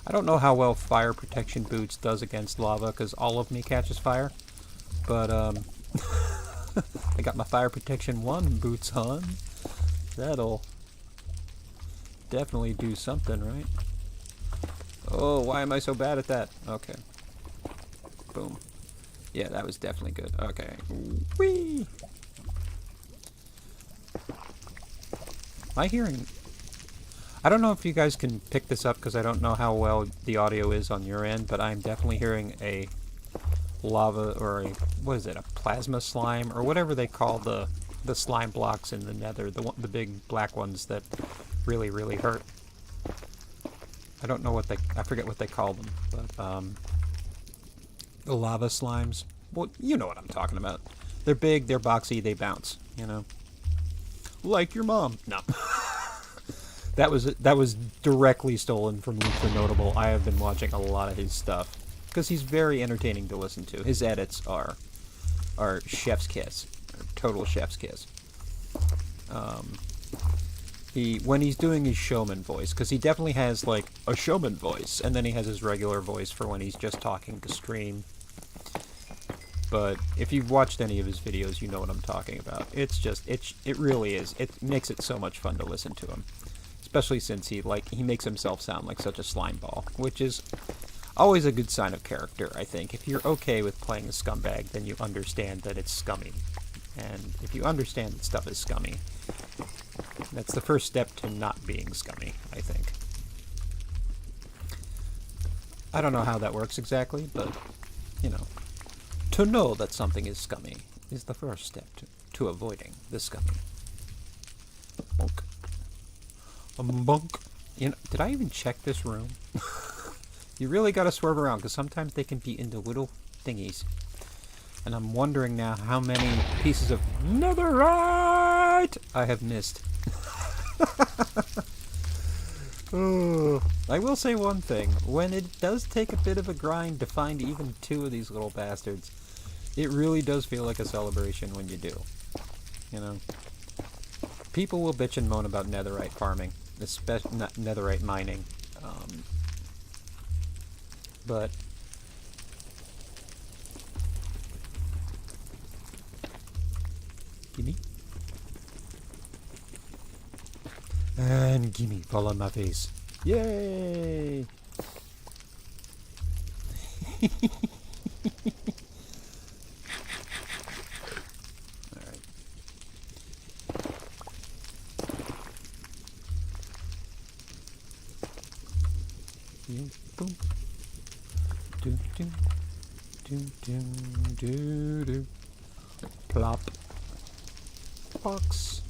I don't know how well fire protection boots does against lava, because all of me catches fire. But, I got my fire protection 1 boots on. That'll definitely do something, right? Oh, why am I so bad at that? Okay. Boom. Yeah, that was definitely good. Okay. Whee! Am I hearing... I don't know if you guys can pick this up because I don't know how well the audio is on your end, but I'm definitely hearing a lava or a, what is it, a plasma slime or whatever they call the slime blocks in the nether, the big black ones that really, really hurt. I don't know what I forget what they call them, but the lava slimes. Well, you know what I'm talking about. They're big, they're boxy, they bounce, you know. Like your mom. No. That was directly stolen from Luke the Notable. I have been watching a lot of his stuff because he's very entertaining to listen to. His edits are chef's kiss, total chef's kiss. When he's doing his showman voice, because he definitely has like a showman voice, and then he has his regular voice for when he's just talking to stream. But if you've watched any of his videos, you know what I'm talking about. It's just it really is. It makes it so much fun to listen to him. Especially since he makes himself sound like such a slime ball, which is always a good sign of character, I think. If you're okay with playing a scumbag, then you understand that it's scummy. And if you understand that stuff is scummy, that's the first step to not being scummy, I think. I don't know how that works exactly, but, you know, to know that something is scummy is the first step to avoiding the scummy. Bonk. Bunk. You know, did I even check this room? You really gotta swerve around, because sometimes they can be into little thingies. And I'm wondering now how many pieces of netherite I have missed. Oh, I will say one thing. When it does take a bit of a grind to find even 2 of these little bastards, it really does feel like a celebration when you do. You know? People will bitch and moan about netherite farming. Especially not netherite mining, but gimme and gimme, fall on my face, yay! Boom. Do do do do do do. Plop. Box.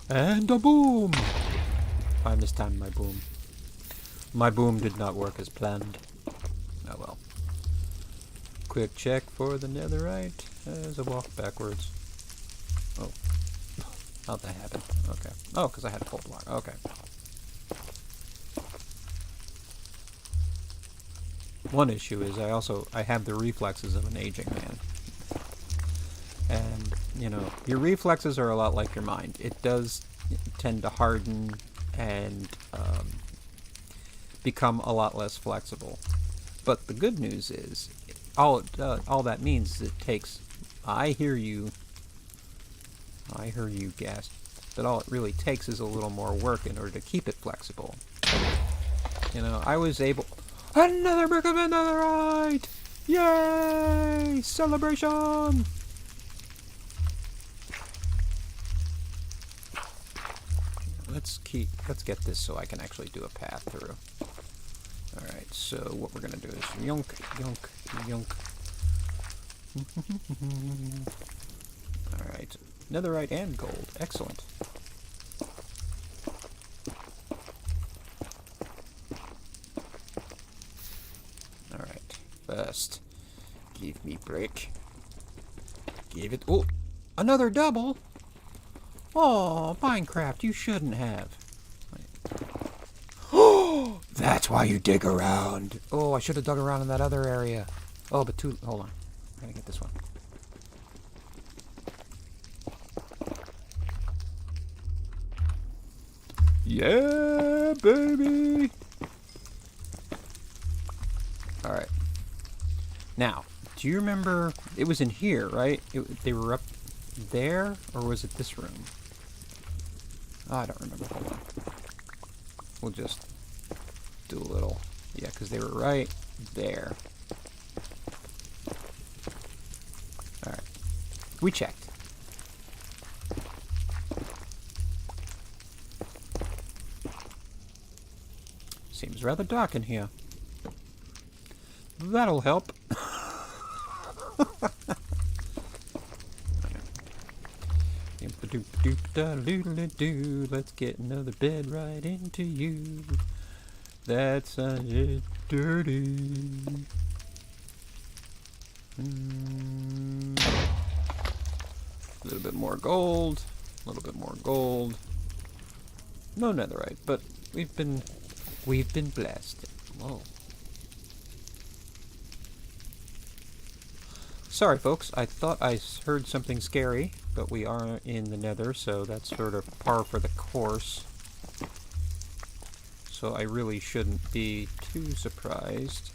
And a boom. I mistimed my boom. My boom did not work as planned. Oh well. Quick check for the netherite as I walk backwards. Oh. How'd that happen? Okay. Oh, because I had a full block. Okay. One issue is I have the reflexes of an aging man. And, you know, your reflexes are a lot like your mind. It does tend to harden and become a lot less flexible. But the good news is, all that means is it takes, I hear you gasp, but all it really takes is a little more work in order to keep it flexible. You know, I was able... Another brick of netherite! Yay! Celebration! Let's get this so I can actually do a path through. Alright, so what we're gonna do is yunk, yunk, yunk. Alright, netherite and gold. Excellent. First, give me brick. Give it. Oh, another double. Oh, Minecraft, you shouldn't have. Oh, that's why you dig around. Oh, I should have dug around in that other area. Oh, but hold on. I gotta get this one. Yeah, baby. All right. Now, do you remember, it was in here, right? They were up there, or was it this room? Oh, I don't remember. Hold on. We'll just do a little, yeah, because they were right there. Alright. We checked. Seems rather dark in here. That'll help. Let's get another bed right into you. That's dirty. A little bit more gold. A little bit more gold. No netherite, but we've been blessed. Whoa. Sorry, folks. I thought I heard something scary, but we are in the nether, so that's sort of par for the course. So I really shouldn't be too surprised.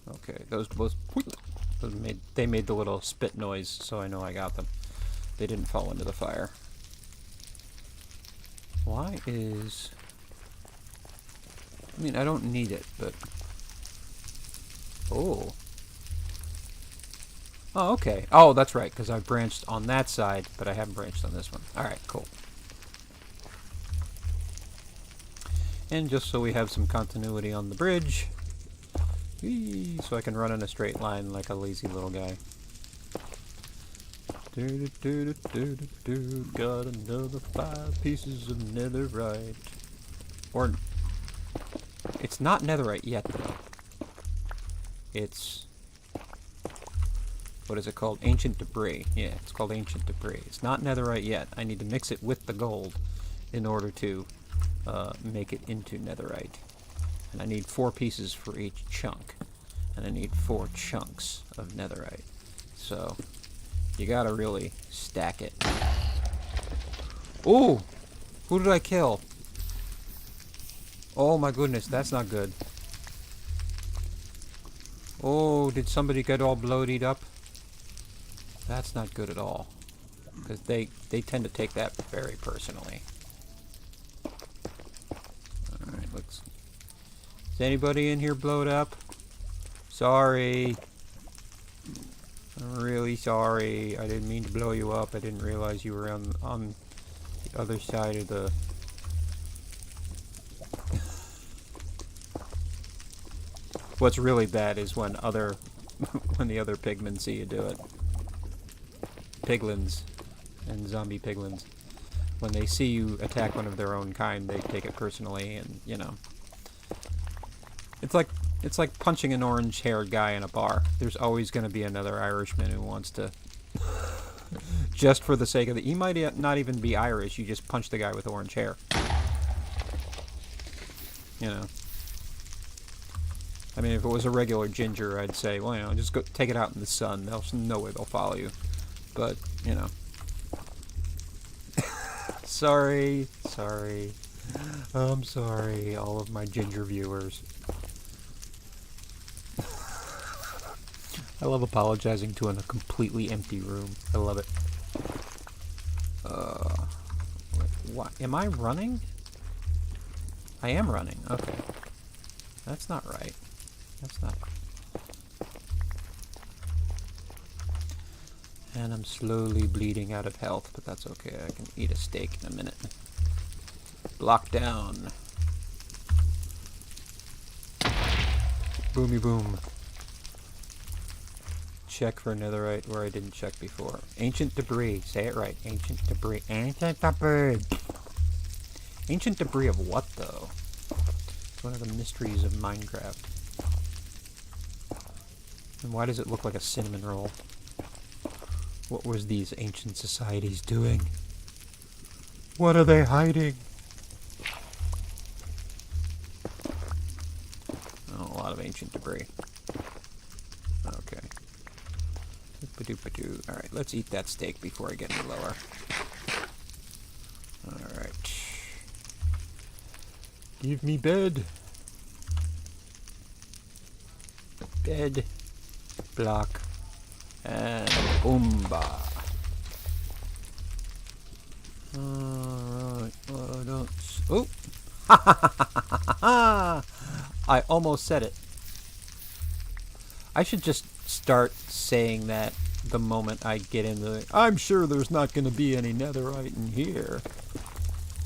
Okay, those made the little spit noise, so I know I got them. They didn't fall into the fire. Why is... I mean, I don't need it, but... Oh. Oh, okay. Oh, that's right, because I branched on that side, but I haven't branched on this one. Alright, cool. And just so we have some continuity on the bridge, so I can run in a straight line like a lazy little guy. Got another 5 pieces of netherite. Or, it's not netherite yet, though. It's, what is it called? Ancient debris. Yeah, it's called ancient debris. It's not netherite yet. I need to mix it with the gold in order to make it into netherite. And I need 4 pieces for each chunk. And I need 4 chunks of netherite. So, you gotta really stack it. Ooh! Who did I kill? Oh my goodness, that's not good. Oh, did somebody get all bloated up? That's not good at all. Because they tend to take that very personally. Alright, let's... Is anybody in here blowed up? Sorry. I'm really sorry. I didn't mean to blow you up. I didn't realize you were on the other side of the... What's really bad is when the other pigmen see you do it. Piglins and zombie piglins. When they see you attack one of their own kind, they take it personally, and you know. It's like punching an orange-haired guy in a bar. There's always going to be another Irishman who wants to, just for the sake of it. You might not even be Irish. You just punch the guy with orange hair. You know. I mean, if it was a regular ginger, I'd say, well, you know, just go take it out in the sun. There's no way they'll follow you. But, you know. Sorry. I'm sorry, all of my ginger viewers. I love apologizing to a completely empty room. I love it. Wait, what? Am I running? I am running. Okay. That's not right. That's not... And I'm slowly bleeding out of health, but that's okay. I can eat a steak in a minute. Block down. Boomy boom. Check for netherite where I didn't check before. Ancient debris. Say it right. Ancient debris. Ancient debris. Ancient debris of what, though? It's one of the mysteries of Minecraft. And why does it look like a cinnamon roll? What was these ancient societies doing? What are they hiding? Oh, a lot of ancient debris. Okay. Alright, let's eat that steak before I get any lower. Alright. Give me bed. Bed. Block. And boomba. Alright, oh! I almost said it. I should just start saying that the moment I get into it. I'm sure there's not going to be any netherite in here.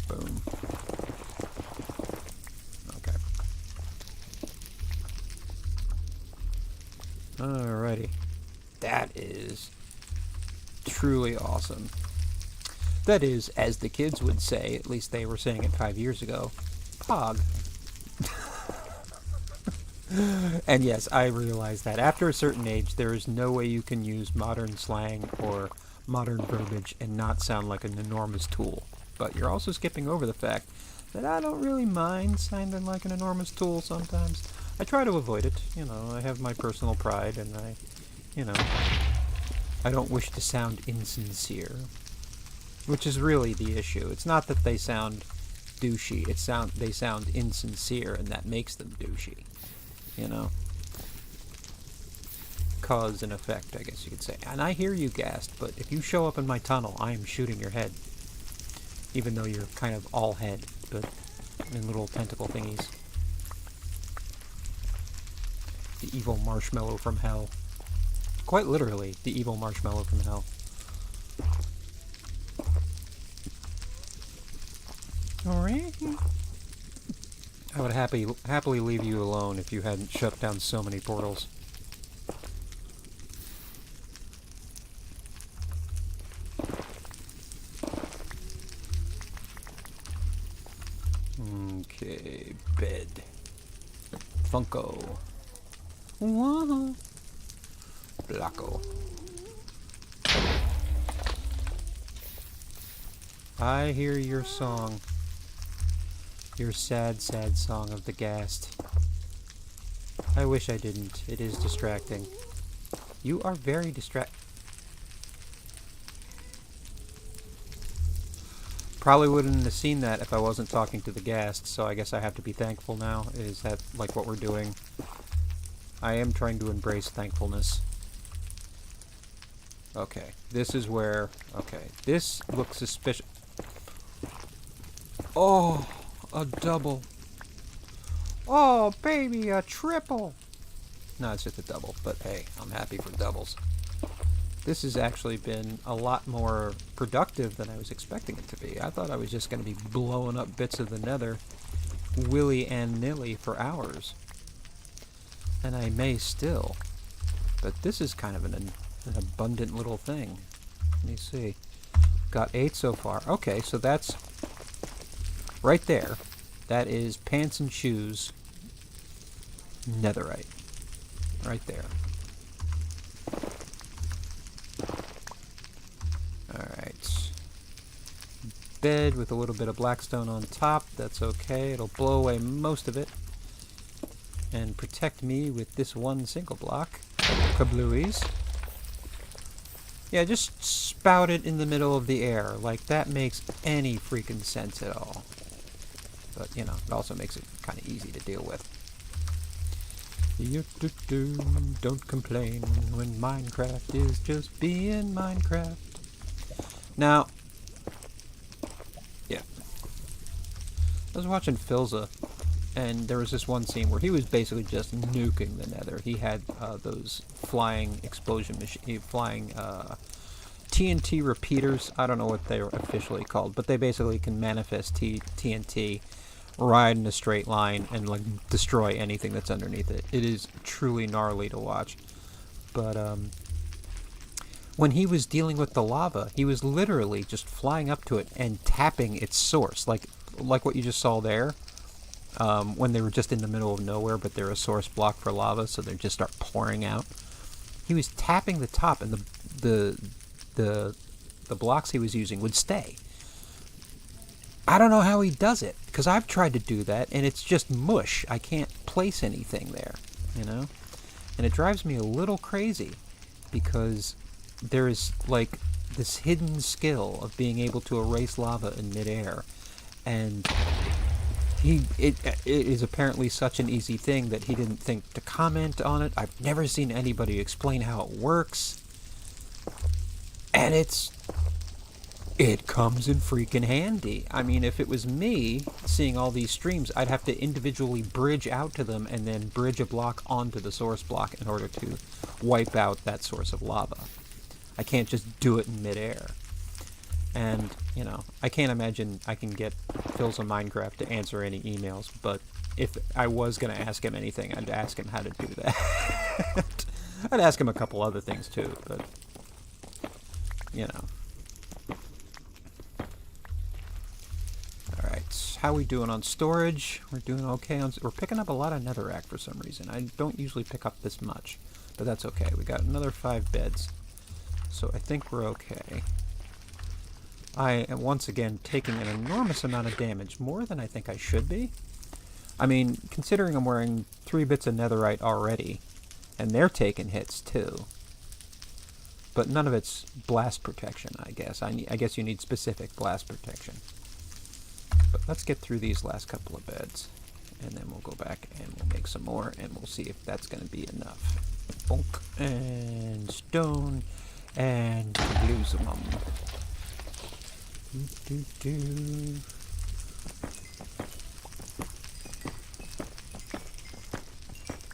Boom. Okay. Alrighty. That is truly awesome. That is, as the kids would say, at least they were saying it 5 years ago, Pog. And yes, I realize that after a certain age, there is no way you can use modern slang or modern verbiage and not sound like an enormous tool. But you're also skipping over the fact that I don't really mind sounding like an enormous tool sometimes. I try to avoid it, you know, I have my personal pride and I don't wish to sound insincere. Which is really the issue. It's not that they sound douchey, they sound insincere and that makes them douchey. You know? Cause and effect, I guess you could say. And I hear you, Ghast, but if you show up in my tunnel, I am shooting your head. Even though you're kind of all head, but in little tentacle thingies. The evil marshmallow from hell. Quite literally, the evil marshmallow from hell. Alright. I would happily leave you alone if you hadn't shut down so many portals. Okay, bed. Funko. Whoa. Blocko. I hear your song. Your sad, sad song of the Ghast. I wish I didn't. It is distracting. You are very Probably wouldn't have seen that if I wasn't talking to the Ghast, so I guess I have to be thankful now. Is that like what we're doing? I am trying to embrace thankfulness. Okay, this is where... Okay, this looks suspicious. Oh! A double. Oh, baby, a triple. No, it's just a double, but hey, I'm happy for doubles. This has actually been a lot more productive than I was expecting it to be. I thought I was just going to be blowing up bits of the nether willy and nilly for hours. And I may still. But this is kind of an abundant little thing. Let me see. Got 8 so far. Okay, so that's... right there, that is pants and shoes netherite. Right there. Alright. Bed with a little bit of blackstone on top. That's okay. It'll blow away most of it. And protect me with this one single block. Kablooies. Yeah, just spout it in the middle of the air. Like, that makes any freaking sense at all. But, you know, it also makes it kind of easy to deal with. Don't complain when Minecraft is just being Minecraft. Now, yeah. I was watching Philza, and there was this one scene where he was basically just nuking the nether. He had those flying explosion machine, flying TNT repeaters. I don't know what they were officially called, but they basically can manifest TNT, ride in a straight line, and like destroy anything that's underneath it. It is truly gnarly to watch. But when he was dealing with the lava, he was literally just flying up to it and tapping its source, like what you just saw there. When they were just in the middle of nowhere, but they're a source block for lava, so they just start pouring out. He was tapping the top, and the blocks he was using would stay. I don't know how he does it, because I've tried to do that, and it's just mush. I can't place anything there, you know? And it drives me a little crazy, because there is, like, this hidden skill of being able to erase lava in midair, and it is apparently such an easy thing that he didn't think to comment on it. I've never seen anybody explain how it works, and it's It comes in freaking handy. I mean, if it was me seeing all these streams, I'd have to individually bridge out to them and then bridge a block onto the source block in order to wipe out that source of lava. I can't just do it in midair. And, you know, I can't imagine I can get Phil's on Minecraft to answer any emails, but if I was going to ask him anything, I'd ask him how to do that. I'd ask him a couple other things too, but, you know. Alright, how we doing on storage? We're doing okay. We're picking up a lot of netherrack for some reason. I don't usually pick up this much, but that's okay. We got another 5 beds, so I think we're okay. I am once again taking an enormous amount of damage, more than I think I should be. I mean, considering I'm wearing 3 bits of netherite already, and they're taking hits too. But none of it's blast protection, I guess. I guess you need specific blast protection. But let's get through these last couple of beds, and then we'll go back and we'll make some more, and we'll see if that's going to be enough. Bonk, and stone, and kabloosamum.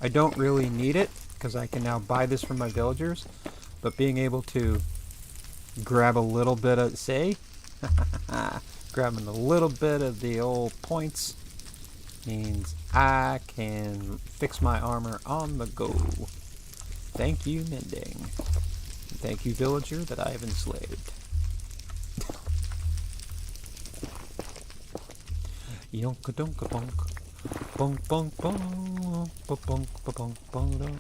I don't really need it, because I can now buy this from my villagers, but being able to grab a little bit of, say, grabbing a little bit of the old points means I can fix my armor on the go. Thank you, Mending. And thank you, villager, that I have enslaved. Yonka donka bonk. Bonk bonk bonk. Bonk bonk bonk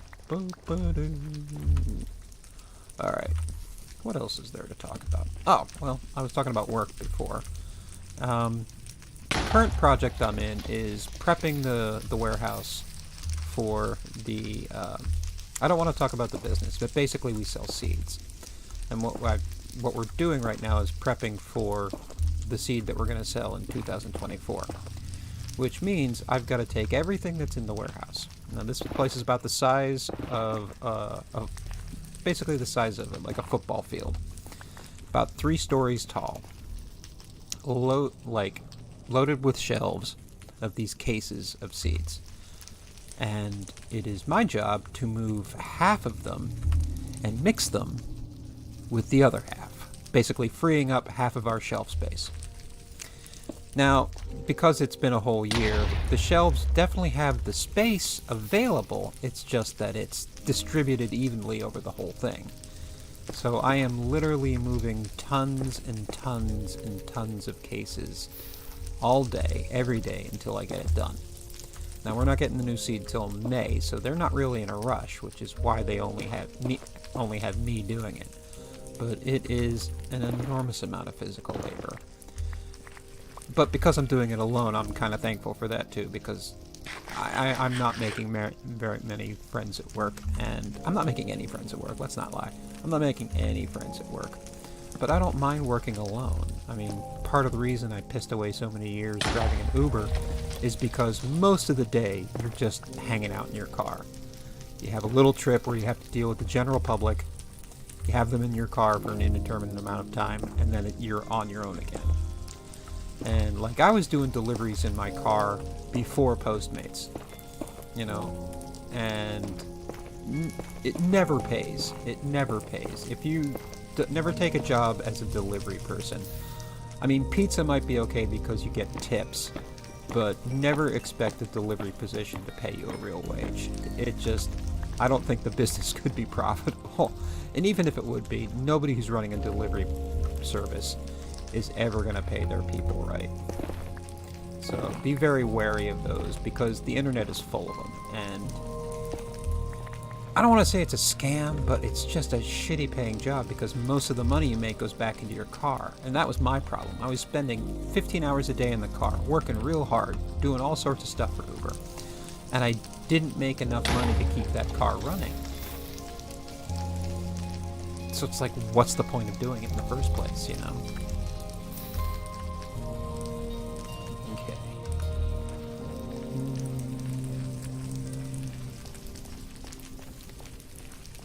bonk. Alright. What else is there to talk about? Oh, well, I was talking about work before. Current project I'm in is prepping the warehouse for the... I don't want to talk about the business, but basically we sell seeds. And what we're doing right now is prepping for the seed that we're going to sell in 2024. Which means I've got to take everything that's in the warehouse. Now this place is about the size of basically the size of like a football field. About 3 stories tall. Loaded with shelves of these cases of seeds. And it is my job to move half of them and mix them with the other half, basically freeing up half of our shelf space. Now, because it's been a whole year, the shelves definitely have the space available, it's just that it's distributed evenly over the whole thing. So I am literally moving tons and tons and tons of cases all day, every day, until I get it done. Now, we're not getting the new seed till May, so they're not really in a rush, which is why they only have me doing it. But it is an enormous amount of physical labor. But because I'm doing it alone, I'm kind of thankful for that too, because I'm not making very many friends at work, and I'm not making any friends at work, let's not lie. I'm not making any friends at work. But I don't mind working alone. I mean, part of the reason I pissed away so many years driving an Uber is because most of the day you're just hanging out in your car. You have a little trip where you have to deal with the general public, you have them in your car for an indeterminate amount of time, and then you're on your own again. And like I was doing deliveries in my car before Postmates, you know, and it never pays. It never pays. If you never take a job as a delivery person, I mean, pizza might be okay because you get tips, but never expect a delivery position to pay you a real wage. It just, I don't think the business could be profitable. And even if it would be, nobody who's running a delivery service is ever going to pay their people right. So be very wary of those, because the internet is full of them, and I don't want to say it's a scam, but it's just a shitty paying job, because most of the money you make goes back into your car, and that was my problem. I was spending 15 hours a day in the car, working real hard, doing all sorts of stuff for Uber, and I didn't make enough money to keep that car running. So it's like, what's the point of doing it in the first place, you know? Okay.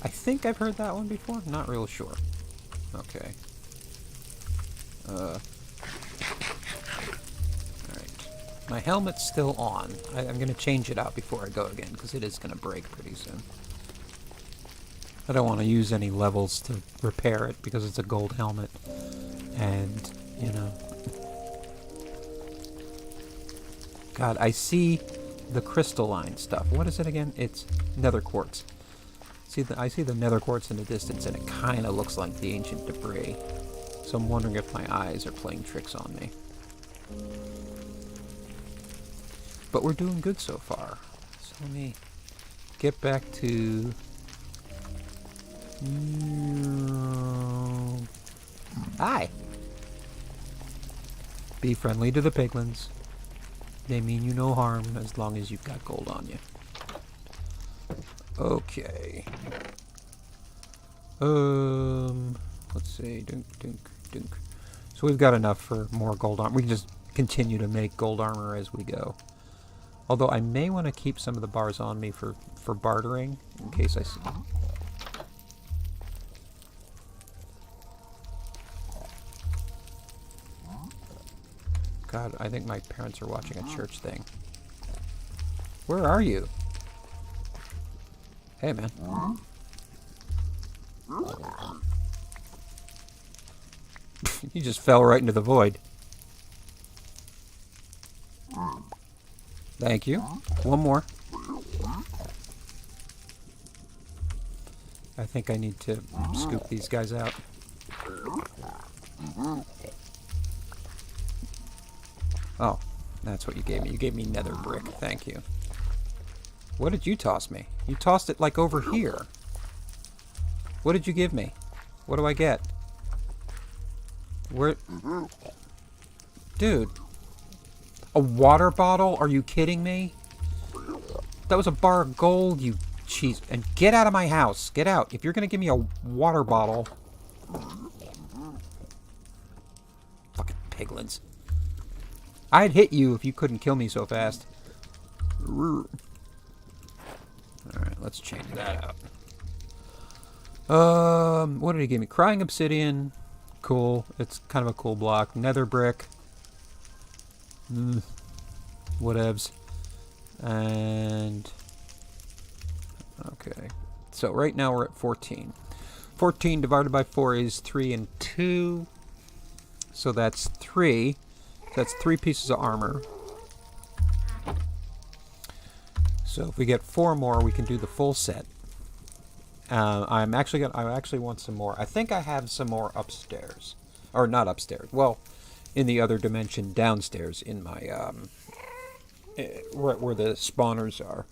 I think I've heard that one before. Not real sure. Okay. Alright. My helmet's still on. I'm going to change it out before I go again, because it is going to break pretty soon. I don't want to use any levels to repair it, because it's a gold helmet. And, you know... God, I see the crystalline stuff. What is it again? It's nether quartz. I see the nether quartz in the distance, and it kind of looks like the ancient debris. So I'm wondering if my eyes are playing tricks on me. But we're doing good so far. So let me get back to... Hi! Be friendly to the piglins. They mean you no harm as long as you've got gold on you. Okay. Let's see. Dunk, dunk, dunk. So we've got enough for more gold armor. We can just continue to make gold armor as we go. Although I may want to keep some of the bars on me for bartering, in case I see... God, I think my parents are watching a church thing. Where are you? Hey, man. You just fell right into the void. Thank you. One more. I think I need to scoop these guys out. Oh, that's what you gave me. You gave me nether brick. Thank you. What did you toss me? You tossed it like over here. What did you give me? What do I get? Where... Dude. A water bottle? Are you kidding me? That was a bar of gold, you cheese. And get out of my house. Get out. If you're going to give me a water bottle... Fucking piglins. I'd hit you if you couldn't kill me so fast. Alright, let's change that out. What did he give me? Crying obsidian. Cool. It's kind of a cool block. Nether brick. Whatevs. And... Okay. So right now we're at 14. 14 divided by 4 is 3 and 2. So that's 3. That's 3 pieces of armor. So if we get 4 more, we can do the full set. I actually want some more. I think I have some more upstairs, or not upstairs. Well, in the other dimension, downstairs in my where the spawners are.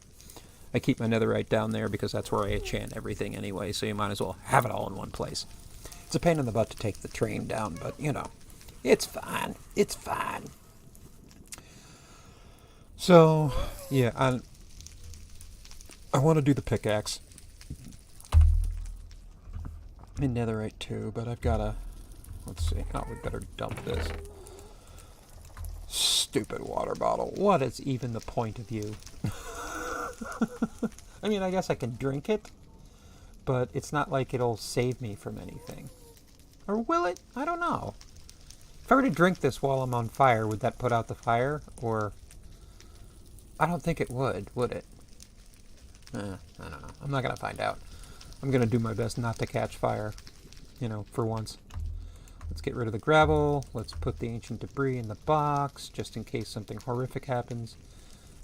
I keep my netherite down there because that's where I enchant everything anyway. So you might as well have it all in one place. It's a pain in the butt to take the train down, but you know. It's fine. It's fine. So, yeah, I want to do the pickaxe. And netherite too, but I've got to... Let's see. Oh, we better dump this. Stupid water bottle. What is even the point of you? I mean, I guess I can drink it, but it's not like it'll save me from anything. Or will it? I don't know. If I were to drink this while I'm on fire, would that put out the fire? Or... I don't think it would it? I don't know. I'm not going to find out. I'm going to do my best not to catch fire. You know, for once. Let's get rid of the gravel. Let's put the ancient debris in the box, just in case something horrific happens.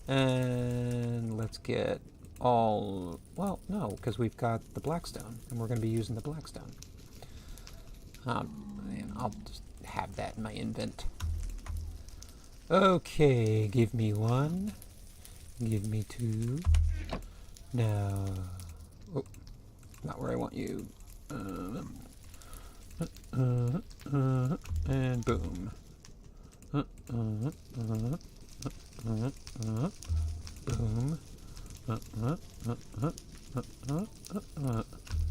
And let's get all... Well, no, because we've got the blackstone. And we're going to be using the blackstone. Man, I'll just... have that in my invent. Okay, give me 1. Give me 2. Now... Oh, not where I want you. And boom. Boom.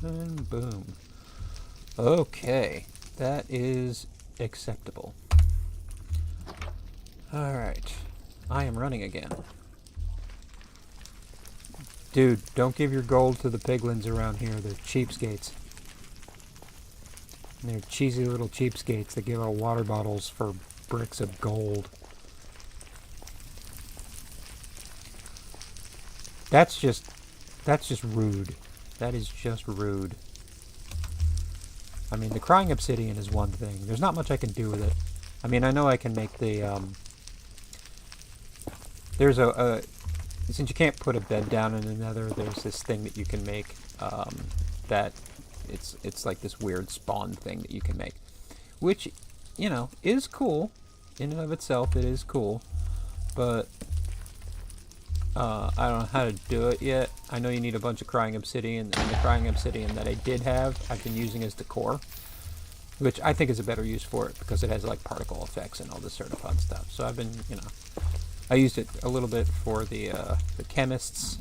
And boom. Okay, that is acceptable. Alright. I am running again. Dude, don't give your gold to the piglins around here. They're cheapskates. And they're cheesy little cheapskates that give out water bottles for bricks of gold. That's just rude. That is just rude. I mean, the crying obsidian is one thing. There's not much I can do with it. I mean, I know I can make the, there's since you can't put a bed down in the nether, there's this thing that you can make, that it's like this weird spawn thing that you can make. Which, you know, is cool. In and of itself, it is cool. But, I don't know how to do it yet. I know you need a bunch of crying obsidian, and the crying obsidian that I did have, I've been using as decor. Which I think is a better use for it, because it has, like, particle effects and all this sort of fun stuff. So I've been, you know... I used it a little bit for the chemists,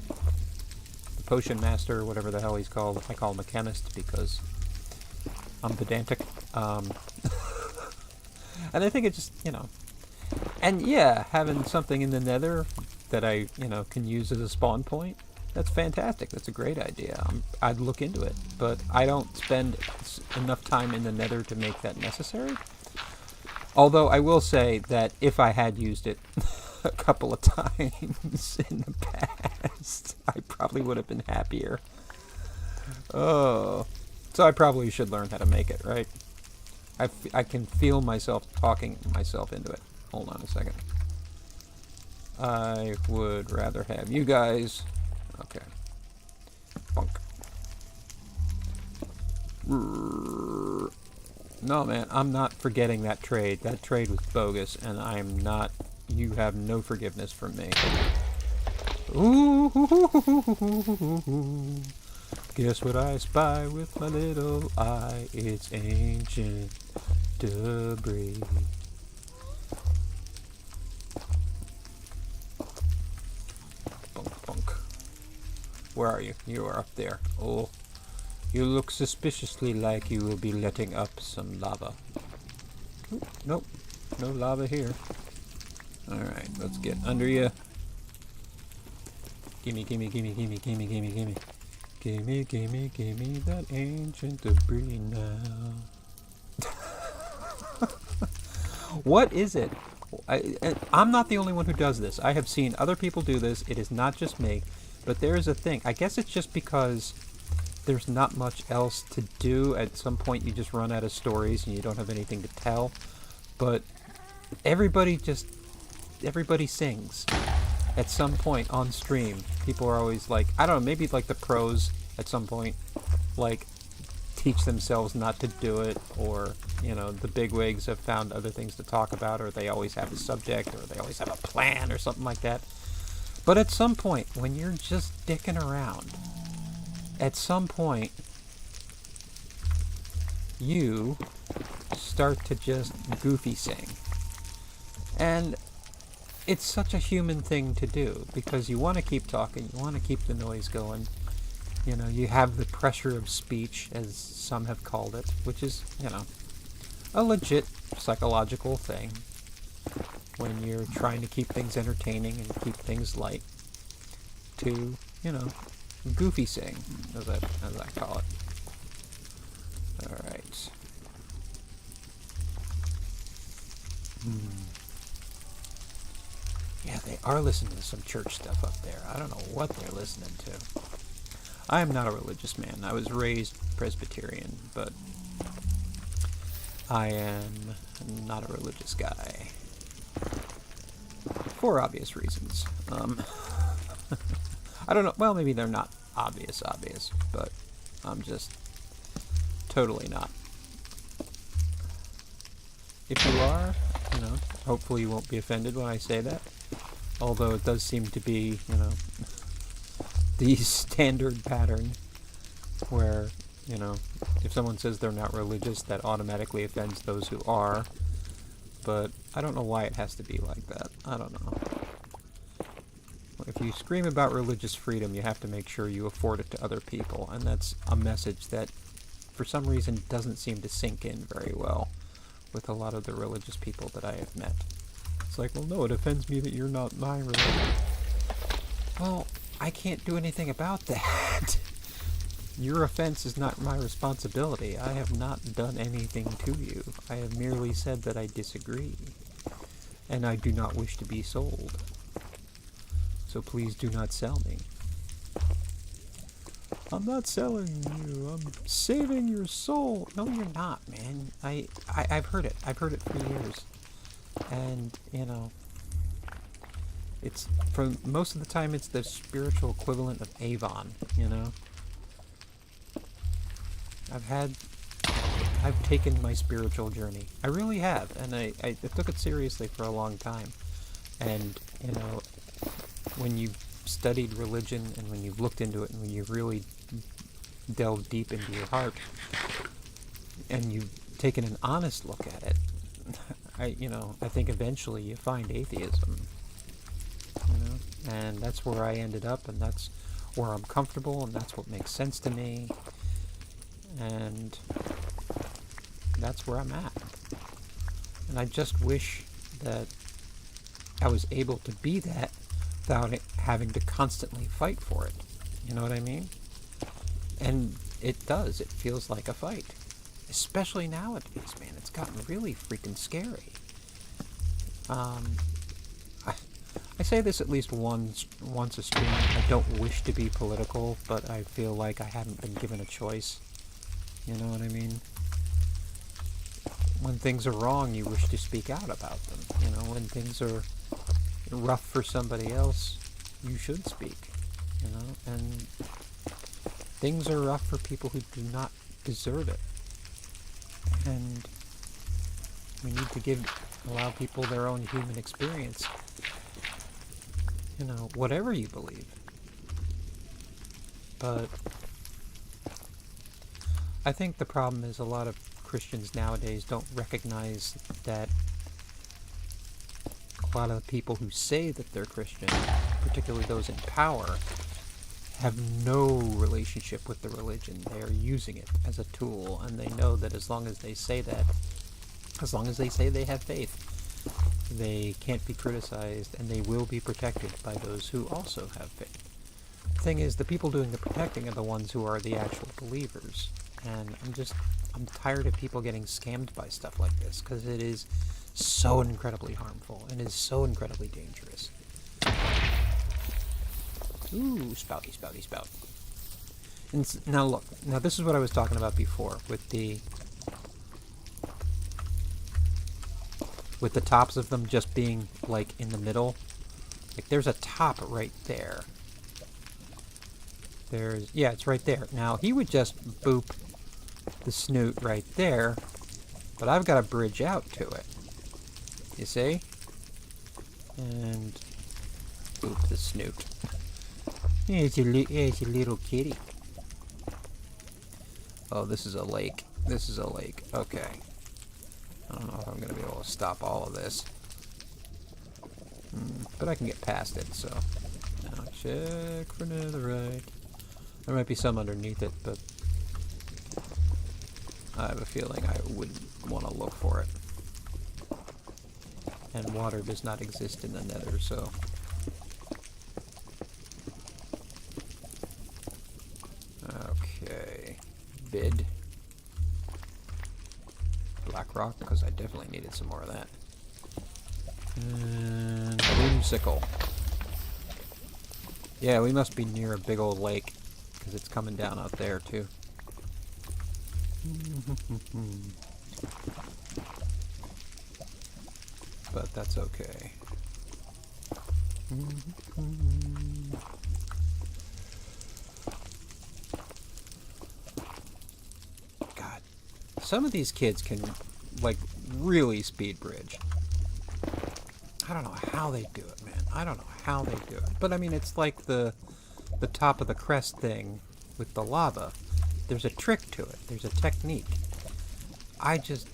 the potion master, whatever the hell he's called. I call him a chemist because I'm pedantic. And I think it just, you know... And yeah, having something in the nether that I, you know, can use as a spawn point, that's fantastic. That's a great idea. I'd look into it. But I don't spend enough time in the nether to make that necessary. Although I will say that if I had used it... a couple of times in the past, I probably would have been happier. Oh, so I probably should learn how to make it, right? I can feel myself talking myself into it. Hold on a second. I would rather have you guys. Okay. Bunk. No, man, I'm not forgetting that trade. That trade was bogus, and I'm not... You have no forgiveness from me. Ooh, guess what I spy with my little eye? It's ancient debris. Bunk, bunk. Where are you? You are up there. Oh, you look suspiciously like you will be letting up some lava. Ooh, nope, no lava here. Alright, let's get under you. Gimme, gimme, gimme, gimme, gimme, gimme, gimme. Gimme, gimme, gimme that ancient debris now. What is it? I'm not the only one who does this. I have seen other people do this. It is not just me. But there is a thing. I guess it's just because there's not much else to do. At some point you just run out of stories and you don't have anything to tell. But everybody sings at some point on stream. People are always like, I don't know, maybe like the pros at some point, like, teach themselves not to do it, or, you know, the bigwigs have found other things to talk about, or they always have a subject, or they always have a plan, or something like that. But at some point, when you're just dicking around, at some point, you start to just goofy sing. And it's such a human thing to do, because you want to keep talking, you want to keep the noise going. You know, you have the pressure of speech, as some have called it, which is, you know, a legit psychological thing when you're trying to keep things entertaining and keep things light, to, you know, goofy sing, as I call it. Alright. Yeah, they are listening to some church stuff up there. I don't know what they're listening to. I am not a religious man. I was raised Presbyterian, but I am not a religious guy. For obvious reasons. I don't know. Well, maybe they're not obvious, but I'm just totally not. If you are, you know, hopefully you won't be offended when I say that. Although it does seem to be, you know, the standard pattern where, you know, if someone says they're not religious, that automatically offends those who are. But I don't know why it has to be like that. I don't know. If you scream about religious freedom, you have to make sure you afford it to other people. And that's a message that, for some reason, doesn't seem to sink in very well with a lot of the religious people that I have met. It's like, well, no, it offends me that you're not my religion. Well, I can't do anything about that. Your offense is not my responsibility. I have not done anything to you. I have merely said that I disagree. And I do not wish to be sold. So please do not sell me. I'm not selling you. I'm saving your soul. No, you're not, man. I've heard it. I've heard it for years. And, you know, it's, for most of the time, it's the spiritual equivalent of Avon, you know? I've taken my spiritual journey. I really have, and I took it seriously for a long time. And, you know, when you've studied religion and when you've looked into it and when you've really delved deep into your heart and you've taken an honest look at it, I think eventually you find atheism, you know, and that's where I ended up, and that's where I'm comfortable, and that's what makes sense to me, and that's where I'm at. And I just wish that I was able to be that without having to constantly fight for it. You know what I mean? And it does. It feels like a fight. Especially nowadays, man. It's gotten really freaking scary. I say this at least once a stream. I don't wish to be political, but I feel like I haven't been given a choice. You know what I mean? When things are wrong, you wish to speak out about them. You know, when things are rough for somebody else, you should speak. You know, and things are rough for people who do not deserve it. And we need to allow people their own human experience. You know, whatever you believe. But I think the problem is a lot of Christians nowadays don't recognize that a lot of the people who say that they're Christian, particularly those in power, have no relationship with the religion. They are using it as a tool, and they know that as long as they say that, as long as they say they have faith, they can't be criticized, and they will be protected by those who also have faith. The thing is, the people doing the protecting are the ones who are the actual believers. And I'm tired of people getting scammed by stuff like this, because it is so incredibly harmful, and is so incredibly dangerous. Ooh, spouty, spouty, spout. And now look, now this is what I was talking about before, with the tops of them just being, like, in the middle. Like, there's a top right there. Yeah, it's right there. Now, he would just boop the snoot right there, but I've got to bridge out to it. You see? And boop the snoot. It's a little kitty. Oh, this is a lake. This is a lake. Okay. I don't know if I'm going to be able to stop all of this. But I can get past it, so. Now check for netherite. There might be some underneath it, but I have a feeling I wouldn't want to look for it. And water does not exist in the nether, so. Okay. Bid. Black rock, because I definitely needed some more of that. And boomsicle. Yeah, we must be near a big old lake, because it's coming down out there, too. But that's okay. God, some of these kids can, like, really speed bridge. I don't know how they do it, man. I don't know how they do it. But I mean, it's like the top of the crest thing with the lava. There's a trick to it. There's a technique. I just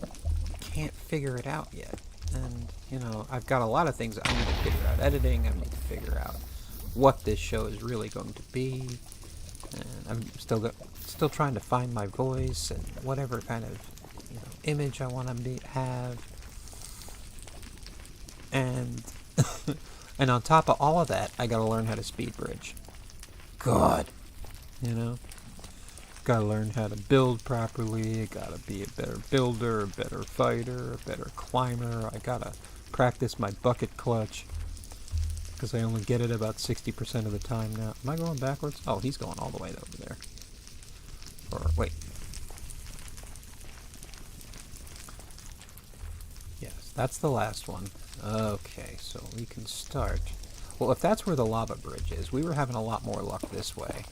can't figure it out yet. And, you know, I've got a lot of things I need to figure out. Editing, I need to figure out what this show is really going to be. And I'm still trying to find my voice and whatever kind of, you know, image I want to have. And and on top of all of that, I got to learn how to speed bridge. God, you know. Gotta learn how to build properly. Gotta be a better builder, a better fighter, a better climber. I gotta practice my bucket clutch. Because I only get it about 60% of the time now. Am I going backwards? Oh, he's going all the way over there. Or, wait. Yes, that's the last one. Okay, so we can start. Well, if that's where the lava bridge is, we were having a lot more luck this way.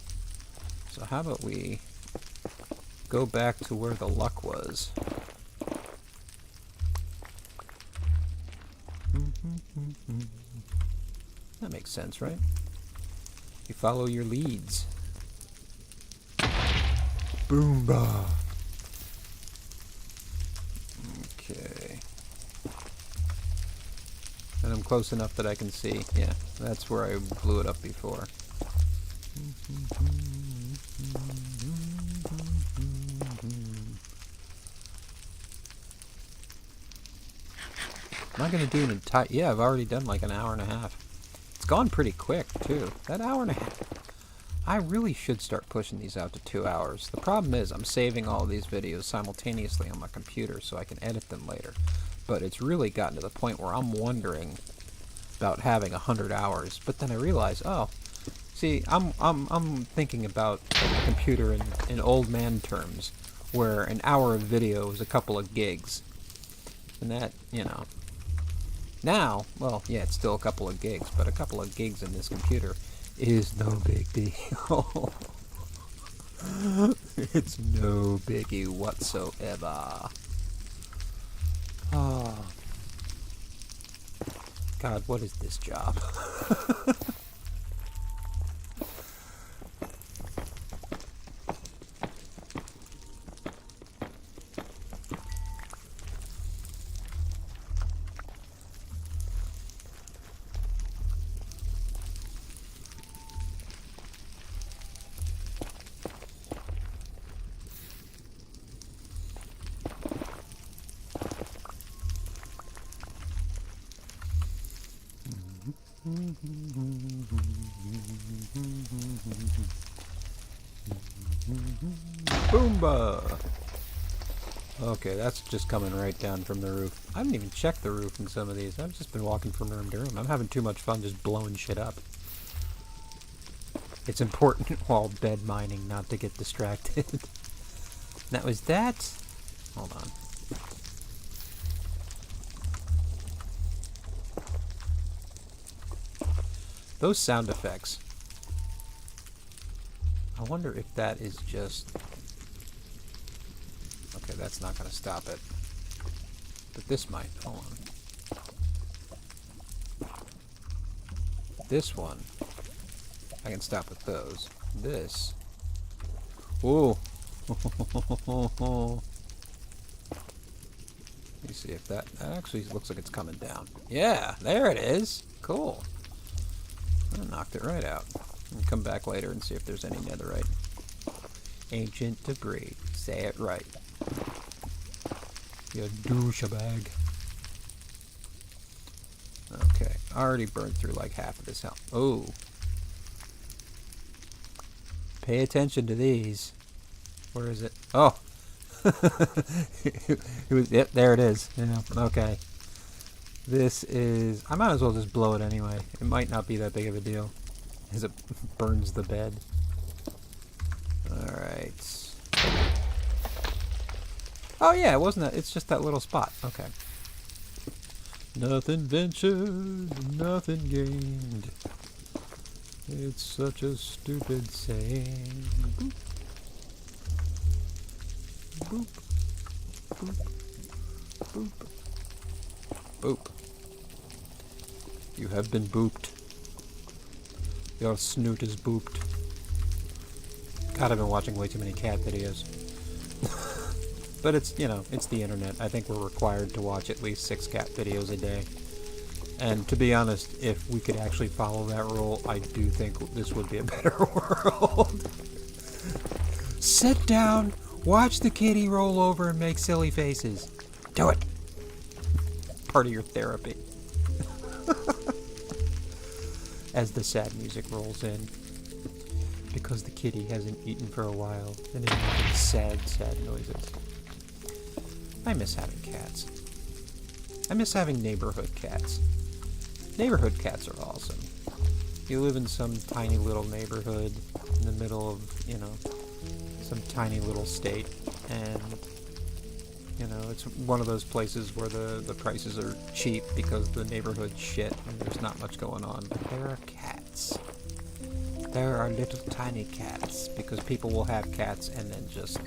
So how about we go back to where the luck was. That makes sense, right? You follow your leads. Boomba! Okay. And I'm close enough that I can see. Yeah, that's where I blew it up before. Am I going to do an entire... Yeah, I've already done like an hour and a half. It's gone pretty quick, too. That hour and a half... I really should start pushing these out to 2 hours. The problem is I'm saving all of these videos simultaneously on my computer so I can edit them later. But it's really gotten to the point where I'm wondering about having 100 hours. But then I realize, oh, see, I'm thinking about the computer in old man terms, where an hour of video is a couple of gigs. And that, you know... Now, well, yeah, it's still a couple of gigs, but a couple of gigs in this computer is no big deal. It's no biggie whatsoever. Oh. God, what is this job? Boomba! Okay, that's just coming right down from the roof. I haven't even checked the roof in some of these. I've just been walking from room to room. I'm having too much fun just blowing shit up. It's important while bed mining not to get distracted. Now, is that... Hold on. Those sound effects. I wonder if that is just... Okay, that's not going to stop it. But this might. Hold on. This one. I can stop with those. This. Ooh. Let me see if that actually looks like it's coming down. Yeah, there it is. Cool. I knocked it right out. And come back later and see if there's any netherite. Ancient debris. Say it right. You douchebag. Okay, I already burned through like half of this house. Oh. Pay attention to these. Where is it? Oh. Yep, there it is. Yeah, okay. This is... I might as well just blow it anyway. It might not be that big of a deal, as it burns the bed. Alright. Oh yeah, it wasn't that. It's just that little spot. Okay. Nothing ventured, nothing gained. It's such a stupid saying. Boop. Boop. Boop. Boop. Boop. You have been booped. Your snoot is booped. God, I've been watching way too many cat videos. But it's, you know, it's the internet. I think we're required to watch at least 6 cat videos a day. And to be honest, if we could actually follow that rule, I do think this would be a better world. Sit down, watch the kitty roll over and make silly faces. Do it. Part of your therapy. As the sad music rolls in. Because the kitty hasn't eaten for a while, and it's making sad, sad noises. I miss having cats. I miss having neighborhood cats. Neighborhood cats are awesome. You live in some tiny little neighborhood in the middle of, you know, some tiny little state, and, you know, it's one of those places where the prices are cheap because the neighborhood's shit and there's not much going on, but there are cats. There are little tiny cats, because people will have cats and then just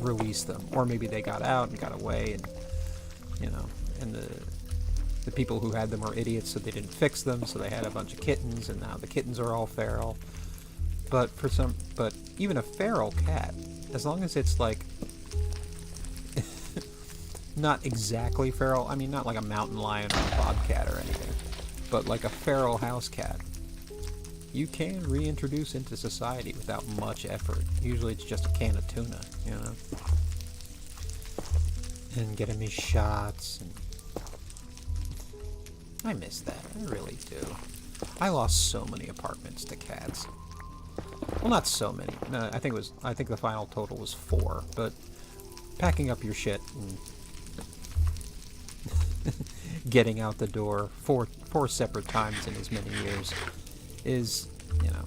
release them. Or maybe they got out and got away, and, you know, and the people who had them were idiots, so they didn't fix them, so they had a bunch of kittens, and now the kittens are all feral. But even a feral cat, as long as it's like, not exactly feral, I mean, not like a mountain lion or a bobcat or anything, but like a feral house cat, you can reintroduce into society without much effort. Usually it's just a can of tuna, you know? And getting me shots, and I miss that, I really do. I lost so many apartments to cats. Well, not so many. No, I think the final total was 4, but packing up your shit and getting out the door four separate times in as many years is, you know,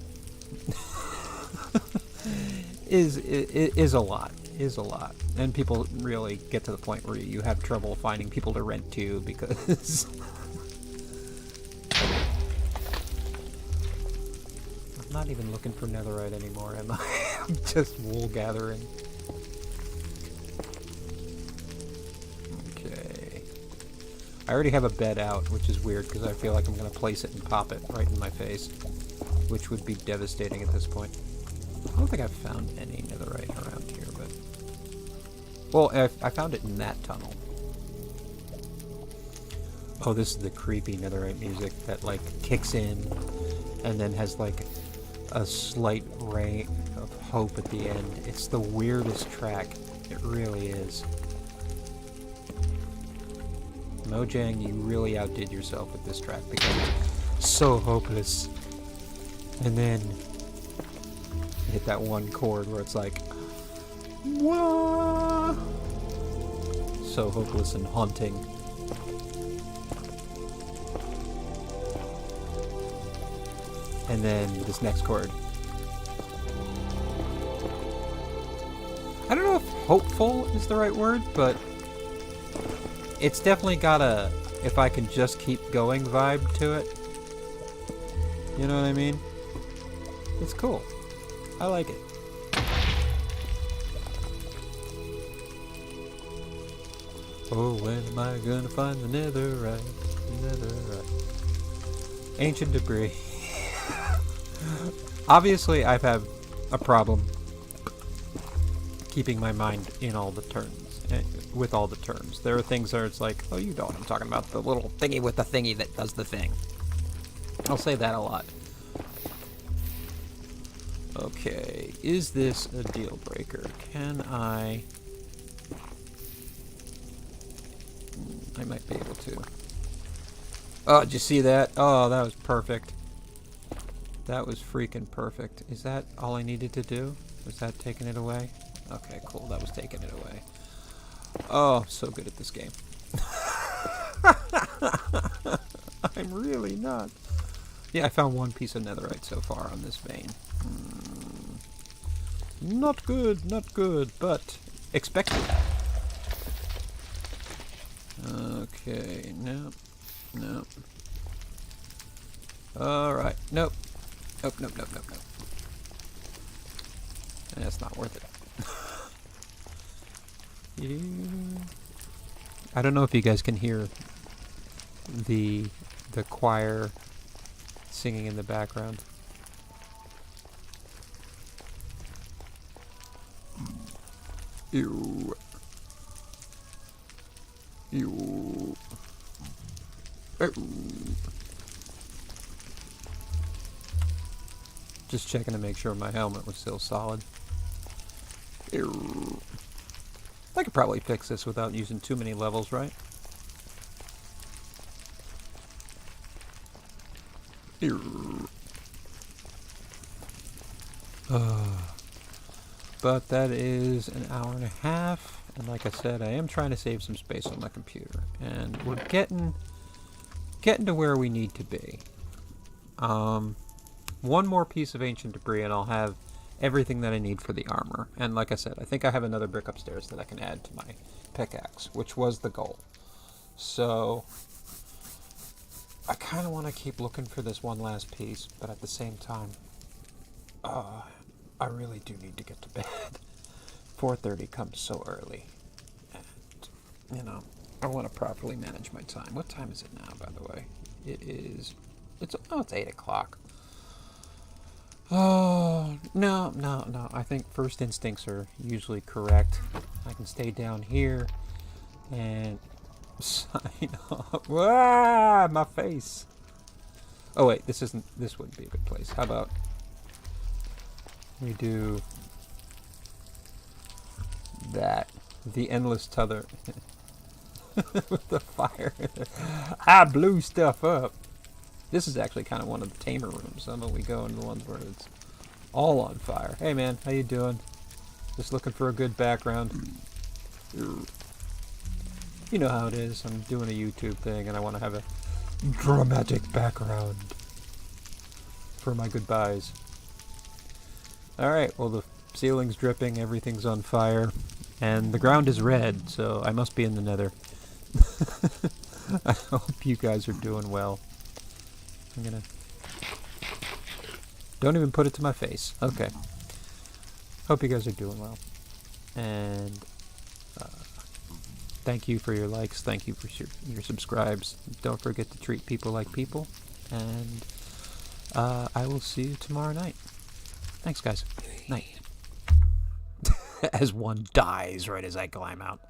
is a lot. And people really get to the point where you have trouble finding people to rent to because I'm not even looking for netherite anymore, am I? I'm just wool gathering. Okay. I already have a bed out, which is weird because I feel like I'm going to place it and pop it right in my face, which would be devastating at this point. I don't think I've found any netherite around here, but... Well, I found it in that tunnel. Oh, this is the creepy netherite music that, like, kicks in and then has, like, a slight ray of hope at the end. It's the weirdest track. It really is. Mojang, you really outdid yourself with this track because it's so hopeless. And then you hit that one chord where it's like, whoa! So hopeless and haunting. And then this next chord. I don't know if hopeful is the right word, but it's definitely got a if I can just keep going vibe to it. You know what I mean? It's cool. I like it. Oh, when am I gonna find the netherite? Ancient debris. Obviously, I've had a problem keeping my mind in all the terms, with all the terms. There are things where it's like, oh, you know what I'm talking about, the little thingy with the thingy that does the thing. I'll say that a lot. Okay, is this a deal breaker? Can I might be able to. Oh, did you see that? Oh, that was perfect. That was freaking perfect. Is that all I needed to do? Was that taking it away? Okay, cool. That was taking it away. Oh, I'm so good at this game. I'm really not. Yeah, I found one piece of netherite so far on this vein. Not good, but expected. Okay, nope. Alright, nope. Nope. That's not worth it. I don't know if you guys can hear the choir singing in the background. Ew. Just checking to make sure my helmet was still solid. Ew. I could probably fix this without using too many levels, right? Ew. But that is an hour and a half, and like I said, I am trying to save some space on my computer, and we're getting to where we need to be. One more piece of ancient debris and I'll have everything that I need for the armor. And like I said, I think I have another brick upstairs that I can add to my pickaxe, which was the goal. So I kind of want to keep looking for this one last piece, but at the same time, I really do need to get to bed. 4:30 comes so early, and you know, I want to properly manage my time. What time is it now, by the way? It's 8 o'clock. Oh, no. I think first instincts are usually correct. I can stay down here and sign off. Ah, my face. Oh wait, this wouldn't be a good place. How about we do that? The endless tether with the fire. I blew stuff up. This is actually kind of one of the tamer rooms. How about we go into the ones where it's all on fire? Hey man, how you doing? Just looking for a good background. You know how it is. I'm doing a YouTube thing and I want to have a dramatic background for my goodbyes. Alright, well the ceiling's dripping, everything's on fire, and the ground is red, so I must be in the nether. I hope you guys are doing well. I'm gonna... Don't even put it to my face. Okay. Hope you guys are doing well. And thank you for your likes. Thank you for your subscribes. Don't forget to treat people like people. And I will see you tomorrow night. Thanks, guys. Night. As one dies right as I climb out.